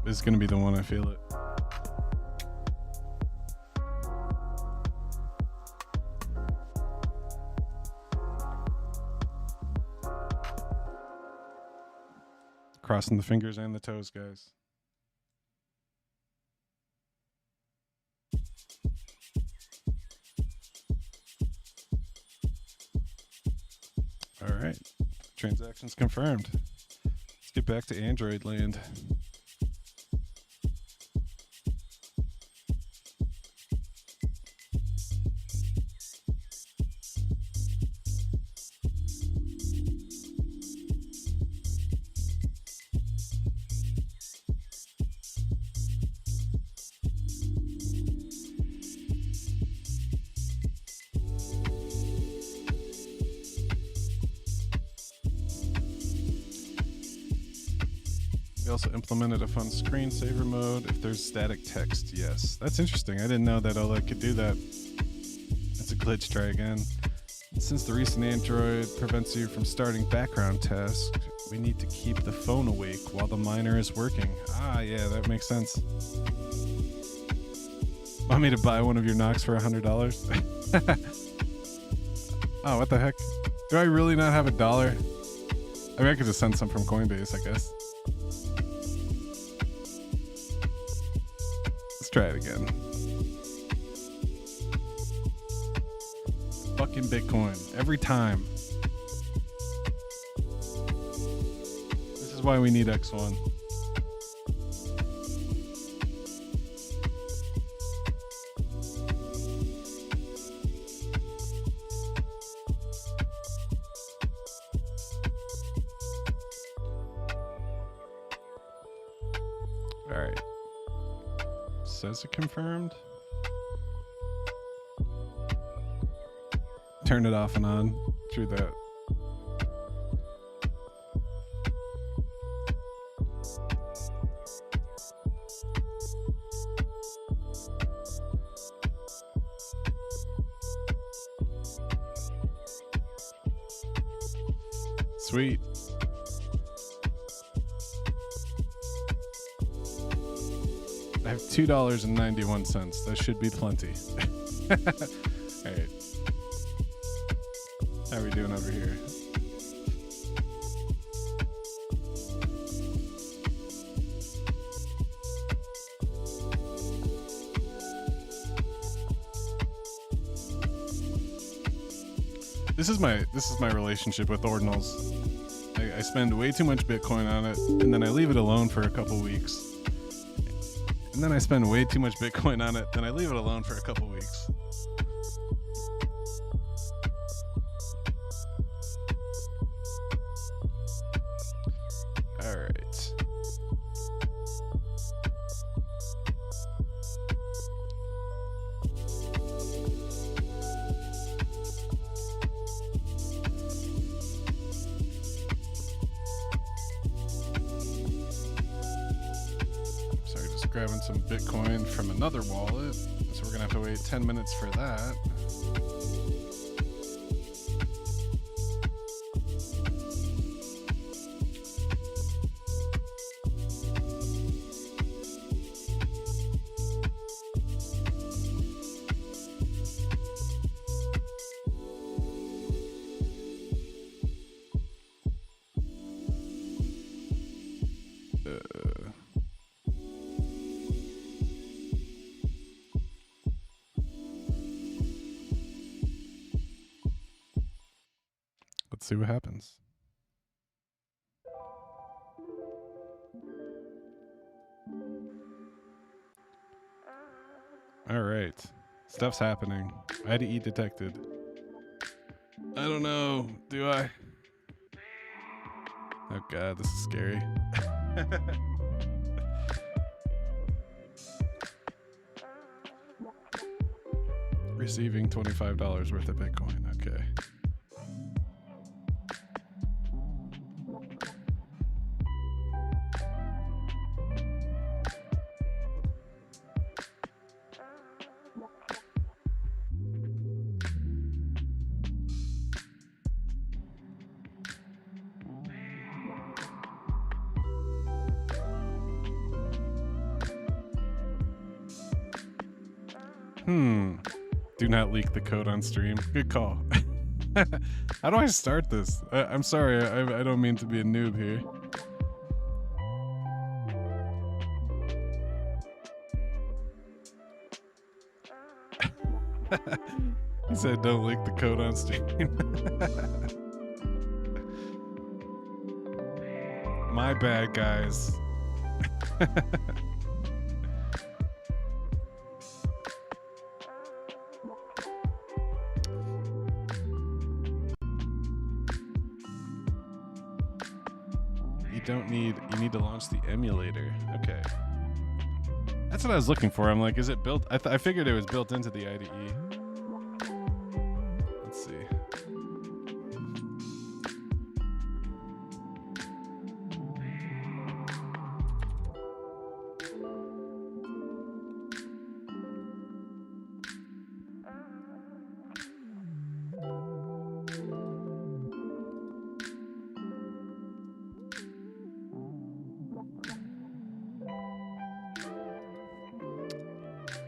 This is going to be the one, I feel it. Crossing the fingers and the toes, guys. All right. Transactions confirmed. Let's get back to Android land. We also implemented a fun screensaver mode if there's static text. Yes, that's interesting. I didn't know that OLED could do that. That's a glitch. Try again. Since the recent Android prevents you from starting background tasks, we need to keep the phone awake while the miner is working. Ah, yeah, that makes sense. Want me to buy one of your n0ks for $100? Oh, what the heck? Do I really not have $1? I mean, I could just send some from Coinbase, I guess. Let's try it again. Fucking Bitcoin. Every time. This is why we need X1. All right. Says it confirmed. Turn it off and on. True that. Sweet. have $2.91. That should be plenty. All right. How are we doing over here? This is my relationship with ordinals. I spend way too much Bitcoin on it, and then I leave it alone for a couple weeks. And then I spend way too much Bitcoin on it, then I leave it alone for a couple weeks. All right. Grabbing some Bitcoin from another wallet, so we're gonna have to wait 10 minutes for that. Let's see what happens. All right. Stuff's happening. IDE detected. I don't know. Do I? Oh God, this is scary. Receiving $25 worth of Bitcoin. Okay. Do not leak the code on stream. Good call. How do I start this? I'm sorry, I don't mean to be a noob here. He said don't leak the code on stream. My bad, guys. You need to launch the emulator. Okay. That's what I was looking for. I'm like, is it built? I figured it was built into the IDE. Let's see.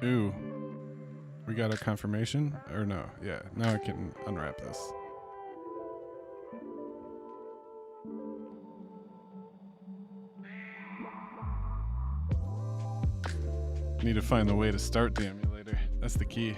Ooh, we got a confirmation? Or no? Yeah, now I can unwrap this. Need to find the way to start the emulator. That's the key.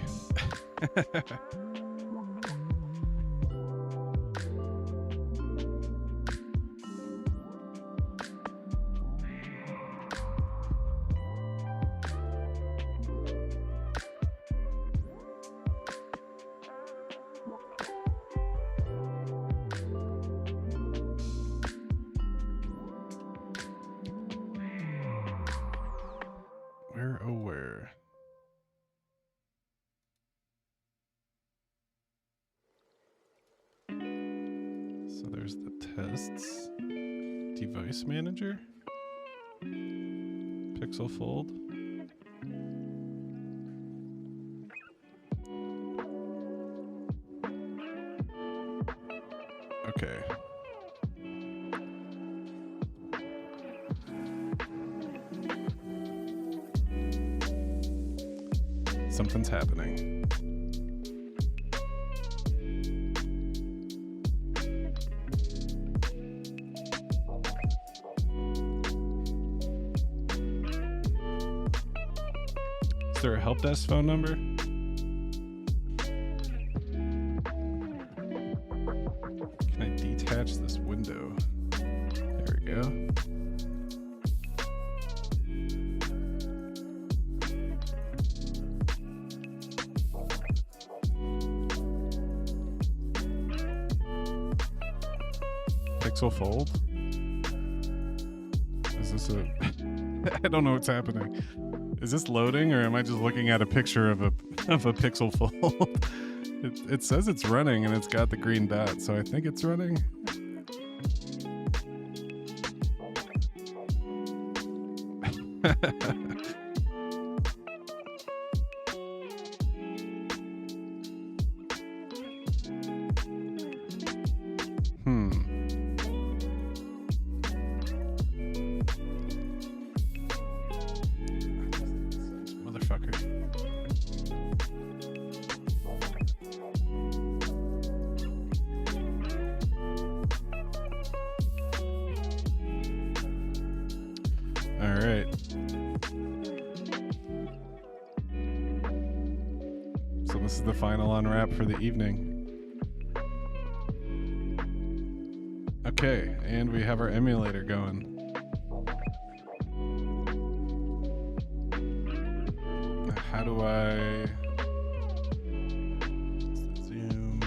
So there's the tests. Device manager. Pixel fold. Okay. Something's happening. Is there a help desk phone number? Can I detach this window? There we go. Pixel fold? Is this a... I don't know what's happening. Is this loading, or am I just looking at a picture of a Pixel fold? It says it's running and it's got the green dot, so I think it's running. For the evening. Okay, and we have our emulator going. How do I zoom?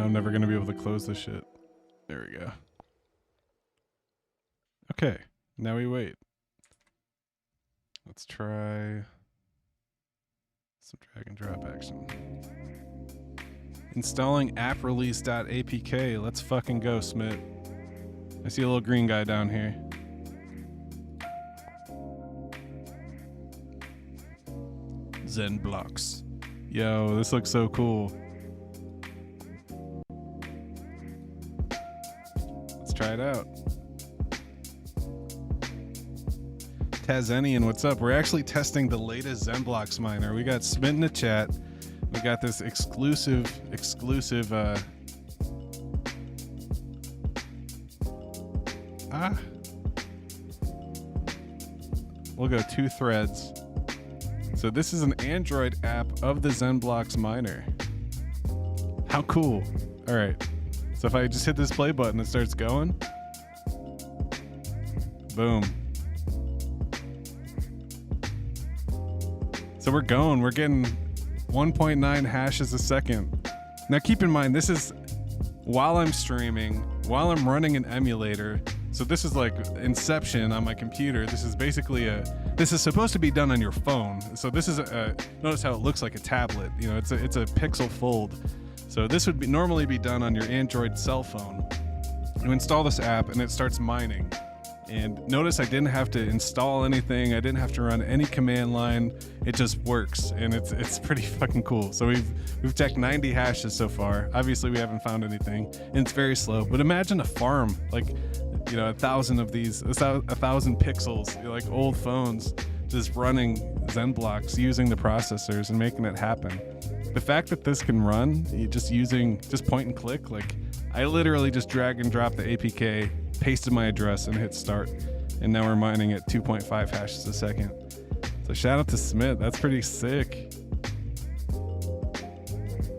Never gonna be able to close this shit. There we go. Okay, now we wait. Let's try some drag and drop action. Installing app release.apk. Let's fucking go, Smith. I see a little green guy down here. Zen blocks. Yo, this looks so cool. Try it out. Tazenian, what's up? We're actually testing the latest ZenBlocks miner. We got Smit in the chat. We got this exclusive we'll go 2 threads. So this is an Android app of the ZenBlocks miner. How cool. All right. So if I just hit this play button, it starts going. Boom. So we're going. We're getting 1.9 hashes a second. Now keep in mind, this is while I'm streaming, while I'm running an emulator. So this is like Inception on my computer. This is basically this is supposed to be done on your phone. So this is notice how it looks like a tablet. You know, it's a Pixel Fold. So this would normally be done on your Android cell phone. You install this app and it starts mining. And notice I didn't have to install anything. I didn't have to run any command line. It just works, and it's pretty fucking cool. So we've checked 90 hashes so far. Obviously we haven't found anything, and it's very slow. But imagine a farm, like, you know, 1,000 of these, 1,000 pixels, like old phones, just running ZenBlocks using the processors and making it happen. The fact that this can run using point and click, like I literally just drag and drop the APK, pasted my address and hit start. And now we're mining at 2.5 hashes a second. So shout out to Smith, that's pretty sick.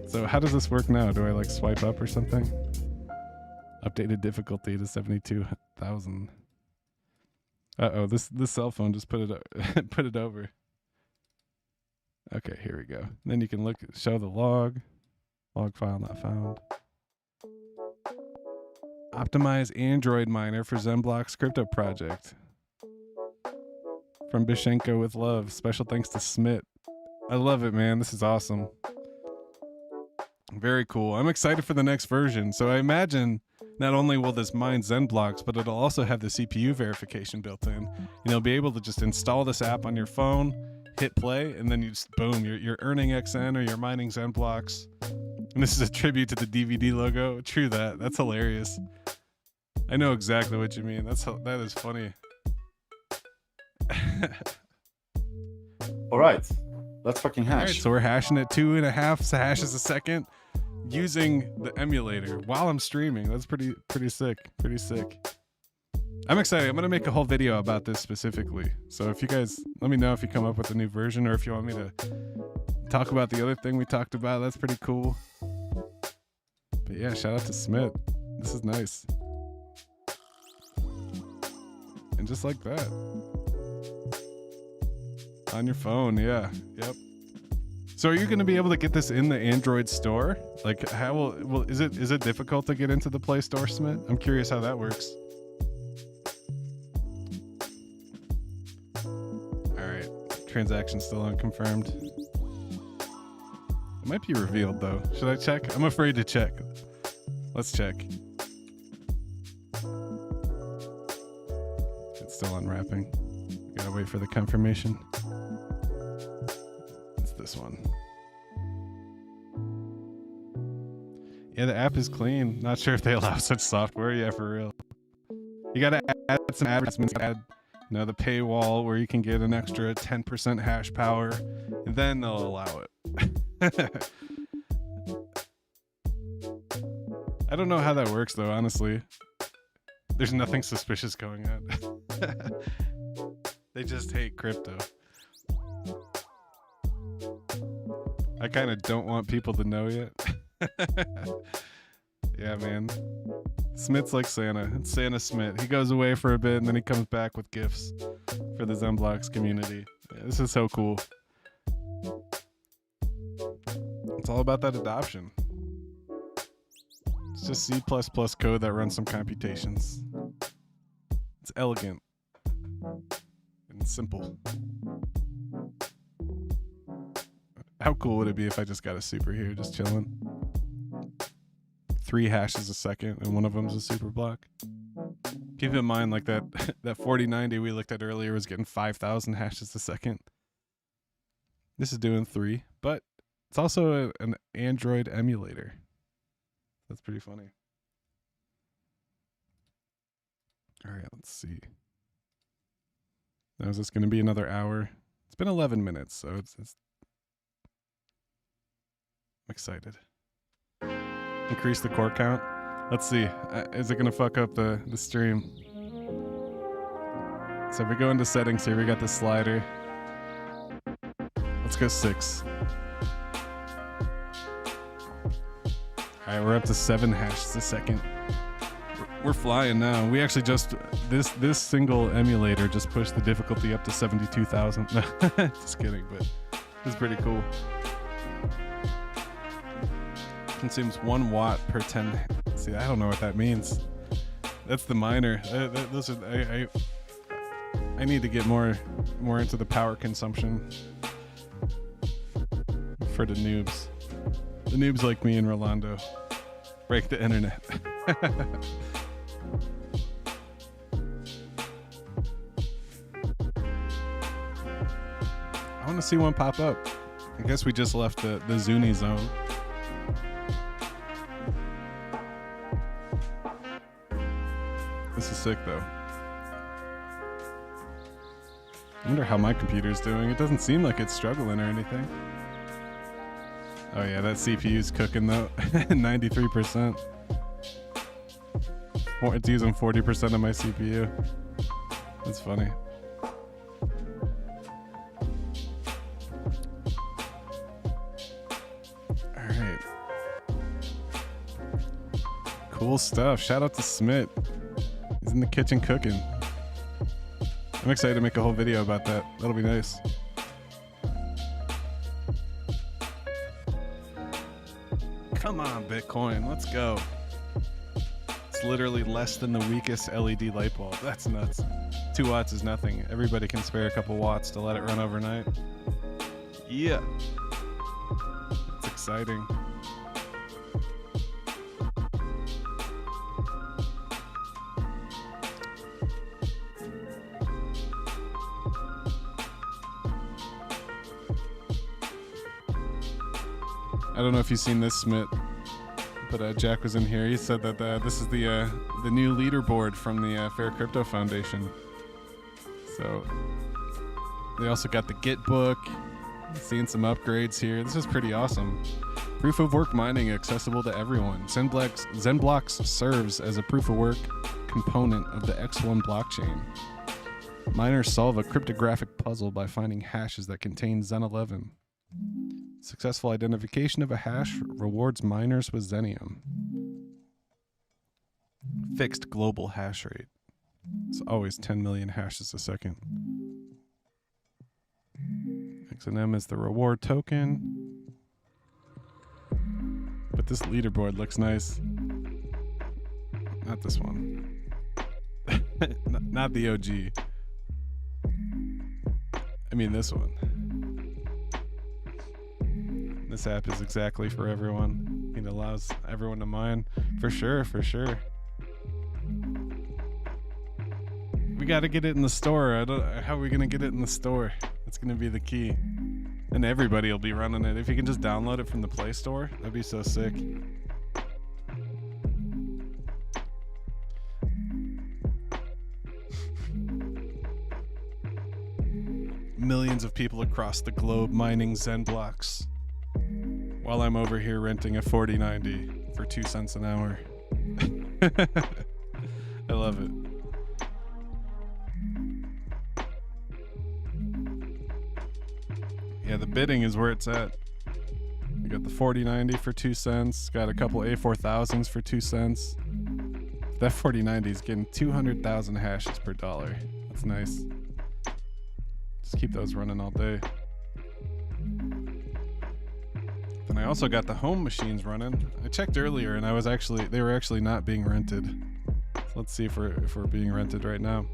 So how does this work now? Do I like swipe up or something? Updated difficulty to 72,000. Uh-oh, this cell phone just put it over. Okay, here we go. Then you can show the log file not found. Optimize Android miner for ZenBlocks crypto project. From Bishenko with love. Special thanks to Smit. I love it, man. This is awesome. Very cool. I'm excited for the next version. So I imagine not only will this mine Zen blocks, but it'll also have the CPU verification built in. And you'll be able to just install this app on your phone, hit play, and then you just, boom, you're earning XN or you're mining Zen blocks. And this is a tribute to the DVD logo. True that. That's hilarious. I know exactly what you mean. That is funny. All right. Let's fucking hash. All right, so we're hashing at 2.5 hashes a second using the emulator while I'm streaming. That's pretty sick. Pretty sick. I'm excited. I'm going to make a whole video about this specifically. So if you guys, let me know if you come up with a new version or if you want me to talk about the other thing we talked about. That's pretty cool. But yeah, shout out to Smith. This is nice. And just like that. On your phone, yeah. Yep. So are you going to be able to get this in the Android store? Like how will is it difficult to get into the Play Store, Smith? I'm curious how that works. All right. Transaction still unconfirmed. It might be revealed though. Should I check? I'm afraid to check. Let's check. It's still unwrapping. Gotta wait for the confirmation. It's this one. Yeah, the app is clean. Not sure if they allow such software. Yeah, for real. You gotta add some advertisements. Add, the paywall where you can get an extra 10% hash power, and then they'll allow it. I don't know how that works though, honestly. There's nothing suspicious going on. They just hate crypto. I kind of don't want people to know yet. Yeah, man. Smith's like Santa. It's Santa Smith. He goes away for a bit and then he comes back with gifts for the Zenblocks community. Yeah, this is so cool. It's all about that adoption. It's just C++ code that runs some computations. It's elegant and simple. How cool would it be if I just got a super here, just chilling? 3 hashes a second, and one of them's a super block. Keep in mind, like that 4090 we looked at earlier was getting 5,000 hashes a second. This is doing 3, but it's also an Android emulator. That's pretty funny. All right, let's see. Now is this going to be another hour? It's been 11 minutes, so it's I'm excited. Increase the core count. Let's see. Is it going to fuck up the stream? So if we go into settings here, we got the slider. Let's go 6. All right, we're up to 7 hashes a second. We're flying now. We actually just, this single emulator just pushed the difficulty up to 72,000. No, just kidding, but it's pretty cool. Consumes 1 watt per 10. See, I don't know what that means. That's the miner. Those are, I need to get more into the power consumption for the noobs. The noobs like me and Rolando. Break the internet. I want to see one pop up. I guess we just left the Zuni zone. This is sick though. I wonder how my computer's doing. It doesn't seem like it's struggling or anything. Oh yeah, that CPU's cooking though. 93%. It's using 40% of my CPU. That's funny. Alright. Cool stuff. Shout out to Smith. He's in the kitchen cooking. I'm excited to make a whole video about that. That'll be nice. Come on, Bitcoin. Let's go. It's literally less than the weakest LED light bulb. That's nuts. 2 watts is nothing. Everybody can spare a couple watts to let it run overnight. Yeah. It's exciting. I don't know if you've seen this, Smith, but Jack was in here. He said that this is the new leaderboard from the Fair Crypto Foundation. So they also got the Git book. Seeing some upgrades here. This is pretty awesome. Proof of work mining accessible to everyone. Zenblocks serves as a proof of work component of the X1 blockchain. Miners solve a cryptographic puzzle by finding hashes that contain Zen11. Successful identification of a hash rewards miners with Zenium. Fixed global hash rate. It's always 10 million hashes a second. XNM is the reward token. But this leaderboard looks nice. Not this one. Not the OG. I mean this one. This app is exactly for everyone. It allows everyone to mine. For sure, for sure. We got to get it in the store. How are we going to get it in the store? That's going to be the key. And everybody will be running it. If you can just download it from the Play Store, that'd be so sick. Millions of people across the globe mining Zen blocks, while I'm over here renting a 4090 for 2 cents an hour. I love it. Yeah, the bidding is where it's at. You got the 4090 for 2 cents. Got a couple A4000s for 2 cents. That 4090 is getting 200,000 hashes per dollar. That's nice. Just keep those running all day. Then I also got the home machines running. I checked earlier and they were actually not being rented. So let's see if we're being rented right now.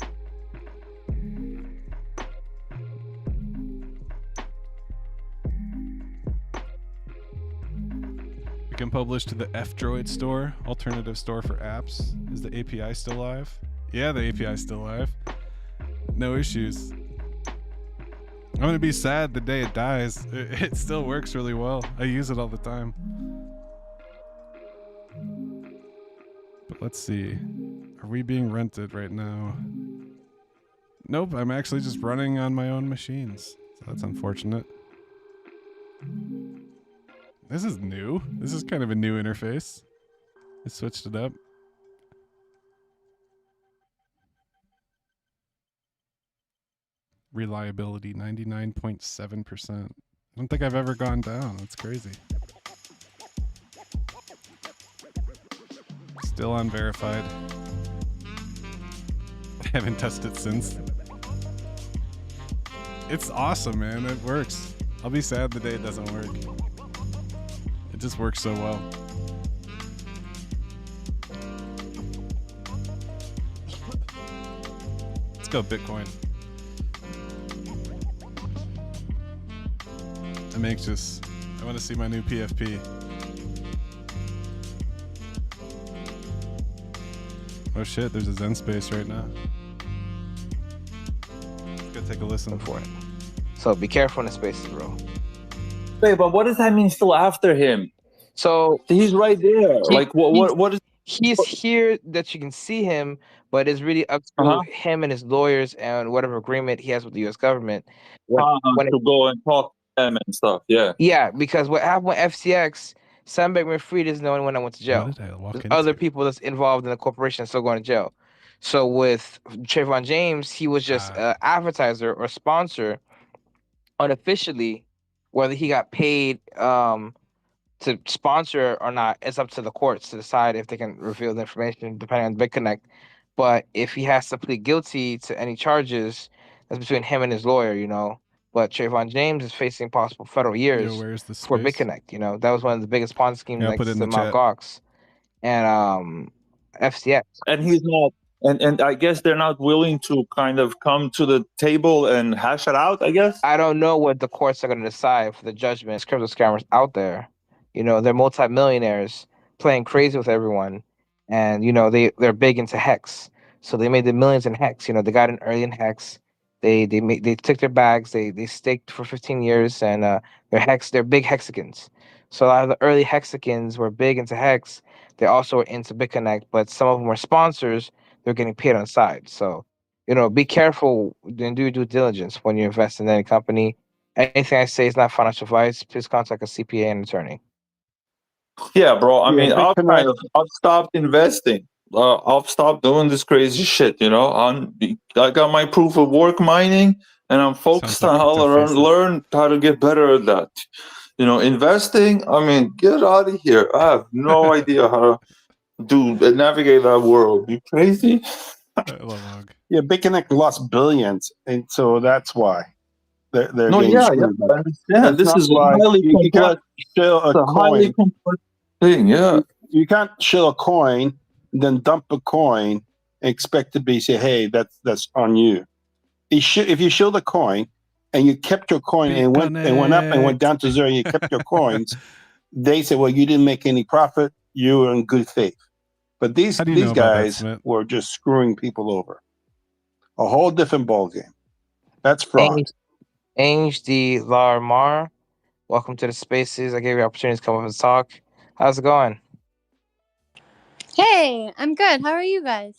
We can publish to the F-Droid store, alternative store for apps. Is the API still live? Yeah, the API is still live. No issues. I'm gonna be sad the day it dies. It still works really well. I use it all the time. But let's see. Are we being rented right now? Nope, I'm actually just running on my own machines. So that's unfortunate. This is new. This is kind of a new interface. I switched it up. Reliability 99.7%. I don't think I've ever gone down. That's crazy. Still unverified. I haven't touched it since. It's awesome, man. It works. I'll be sad the day it doesn't work. It just works so well. Let's go Bitcoin. I'm anxious. I want to see my new PFP. Oh shit, there's a Zen space right now. Let's go take a listen. For it. So be careful in the spaces, bro. Wait, but what does that mean still after him? So He's right there. What is... He's here that you can see him, but it's really up to him and his lawyers and whatever agreement he has with the U.S. government. To go and talk to them and stuff, yeah. Yeah, because what happened with FCX, Sam Bankman-Fried isn't the only one that went to jail. There's other people that's involved in the corporation still going to jail. So with Trayvon James, he was just an advertiser or sponsor unofficially. Whether he got paid to sponsor or not, it's up to the courts to decide if they can reveal the information depending on BitConnect. But if he has to plead guilty to any charges, that's between him and his lawyer, you know. But Trayvon James is facing possible federal years for BitConnect. You know, that was one of the biggest Ponzi schemes next to Mt. Gox and FCX. And he's not, and I guess they're not willing to kind of come to the table and hash it out, I guess. I don't know what the courts are going to decide for the judgment. Crypto scammers out there, you know, they're multimillionaires playing crazy with everyone, and you know they're big into Hex, so they made the millions in Hex. You know, they got in early in Hex. They took their bags. They staked for 15 years, and they're big Hexicans. So a lot of the early Hexicans were big into Hex. They also were into BitConnect, but some of them were sponsors. They're getting paid on the side. So, be careful and do due diligence when you invest in any company. Anything I say is not financial advice. Please contact a CPA and attorney. Yeah, bro. I Yeah, mean, BitConnect. I've stopped investing. I've stopped doing this crazy shit. I got my proof of work mining, and I'm focused Sounds like on how to Crypto Faces. learn how to get better at that. Investing. I mean, get out of here. I have no idea how to navigate that world. You crazy? I love Og. Yeah, BitConnect lost billions, and so that's why they're No, getting yeah, screwed. I understand. That's This not is a why highly you can't complex. shill It's a a highly coin. complex thing. Yeah. You can't shill a coin, then dump a coin, and expect to be say, "Hey, that's on you." If you shield a coin and you kept your coin and went up and went down to zero, you kept your coins. They say, "Well, you didn't make any profit. You were in good faith." But these How do you know about that, guys Smith? were just screwing people over. A whole different ballgame. That's fraud. Ange D. Larmar, welcome to the spaces. I gave you the opportunity to come up and talk. How's it going? Hey, I'm good. How are you guys?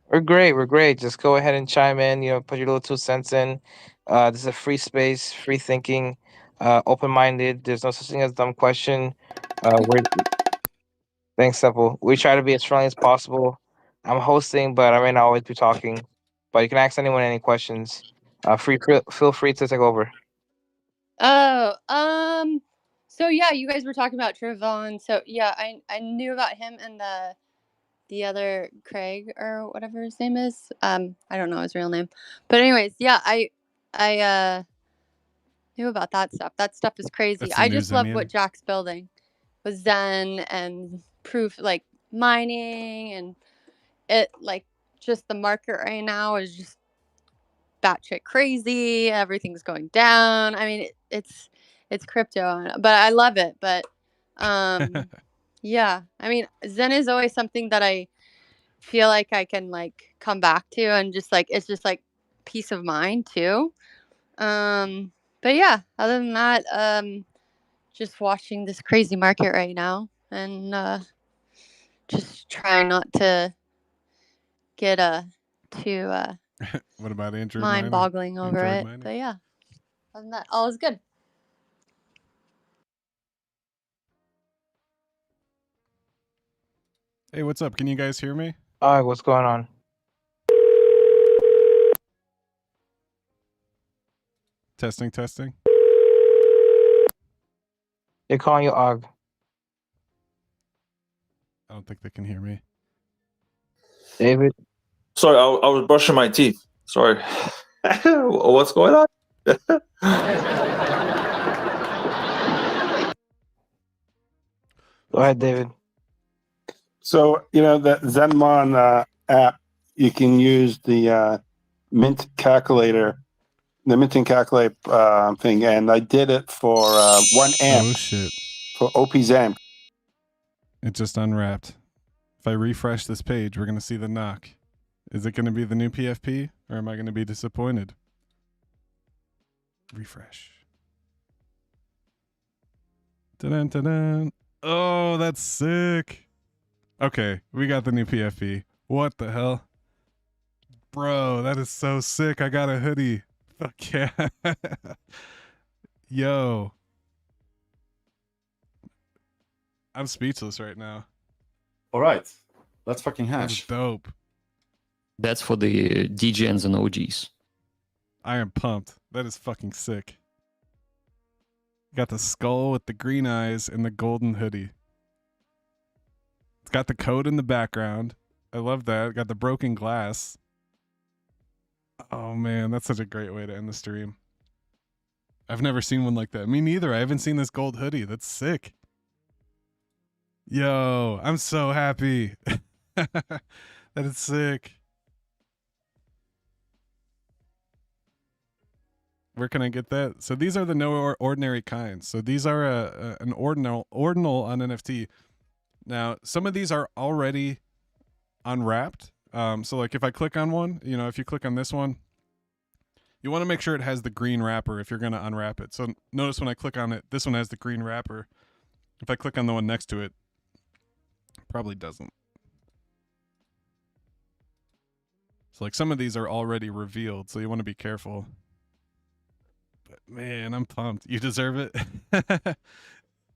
We're great. We're great. Just go ahead and chime in. Put your little 2 cents in. This is a free space, free thinking, open-minded. There's no such thing as a dumb question. Thanks, Simple. We try to be as friendly as possible. I'm hosting, but I may not always be talking. But you can ask anyone any questions. Feel free to take over. Oh, so yeah, you guys were talking about Trayvon. So yeah, I knew about him and the other Craig or whatever his name is. I don't know his real name. But anyways, yeah, I knew about that stuff. That stuff is crazy. That's the I news just love Onion. what Jack's building with Zen and proof like mining and it like just the market right now is just batshit crazy. Everything's going down. I mean, it's crypto, but I love it. But yeah, I mean, Zen is always something that I feel like I can like come back to, and just like it's just like peace of mind too. But yeah, other than that, just watching this crazy market right now, and just trying not to get too What about Android mind-boggling over Android it. mining? But yeah, other than that, all is good. Hey, what's up? Can you guys hear me? What's going on? Testing, testing. They're calling you Og. I don't think they can hear me. David? Sorry, I was brushing my teeth. Sorry. What's going on? Go ahead, David. So the Zenmon app, you can use the Mint calculator, the minting calculate thing, and I did it for 1 amp. Oh shit! For OP Zen. It just unwrapped. If I refresh this page, we're gonna see the n0k. Is it gonna be the new PFP, or am I gonna be disappointed? Refresh. Dun dun dun. Oh, that's sick. Okay, we got the new PFP. What the hell? Bro, that is so sick. I got a hoodie. Fuck yeah. Yo. I'm speechless right now. All right. Let's fucking That's hash. dope. That's for the DGNs and OGs. I am pumped. That is fucking sick. Got the skull with the green eyes and the golden hoodie. It's got the code in the background. I love that. Got the broken glass. Oh man, that's such a great way to end the stream. I've never seen one like that. Me neither. I haven't seen this gold hoodie. That's sick. Yo, I'm so happy. That is sick. Where can I get that? So these are the no ordinary kinds. So these are an ordinal on NFT. Now, some of these are already unwrapped. So like if I click on one, if you click on this one, you want to make sure it has the green wrapper if you're going to unwrap it. So notice when I click on it, this one has the green wrapper. If I click on the one next to it, probably doesn't. So like some of these are already revealed, so you want to be careful. But man, I'm pumped. You deserve it.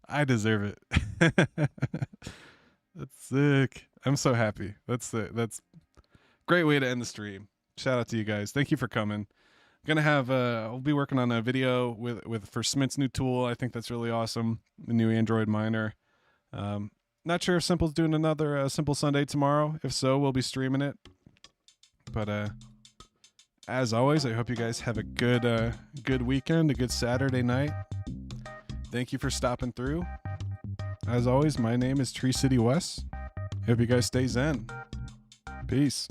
I deserve it. That's sick. I'm so happy. That's great way to end the stream. Shout out to you guys. Thank you for coming. I'm gonna have I'll be working on a video with for Smith's new tool. I think that's really awesome. The new Android miner. Not sure if Simple's doing another Simple Sunday tomorrow. If so, we'll be streaming it. But as always, I hope you guys have a good weekend, a good Saturday night. Thank you for stopping through. As always, my name is Tree City West. Hope you guys stay zen. Peace.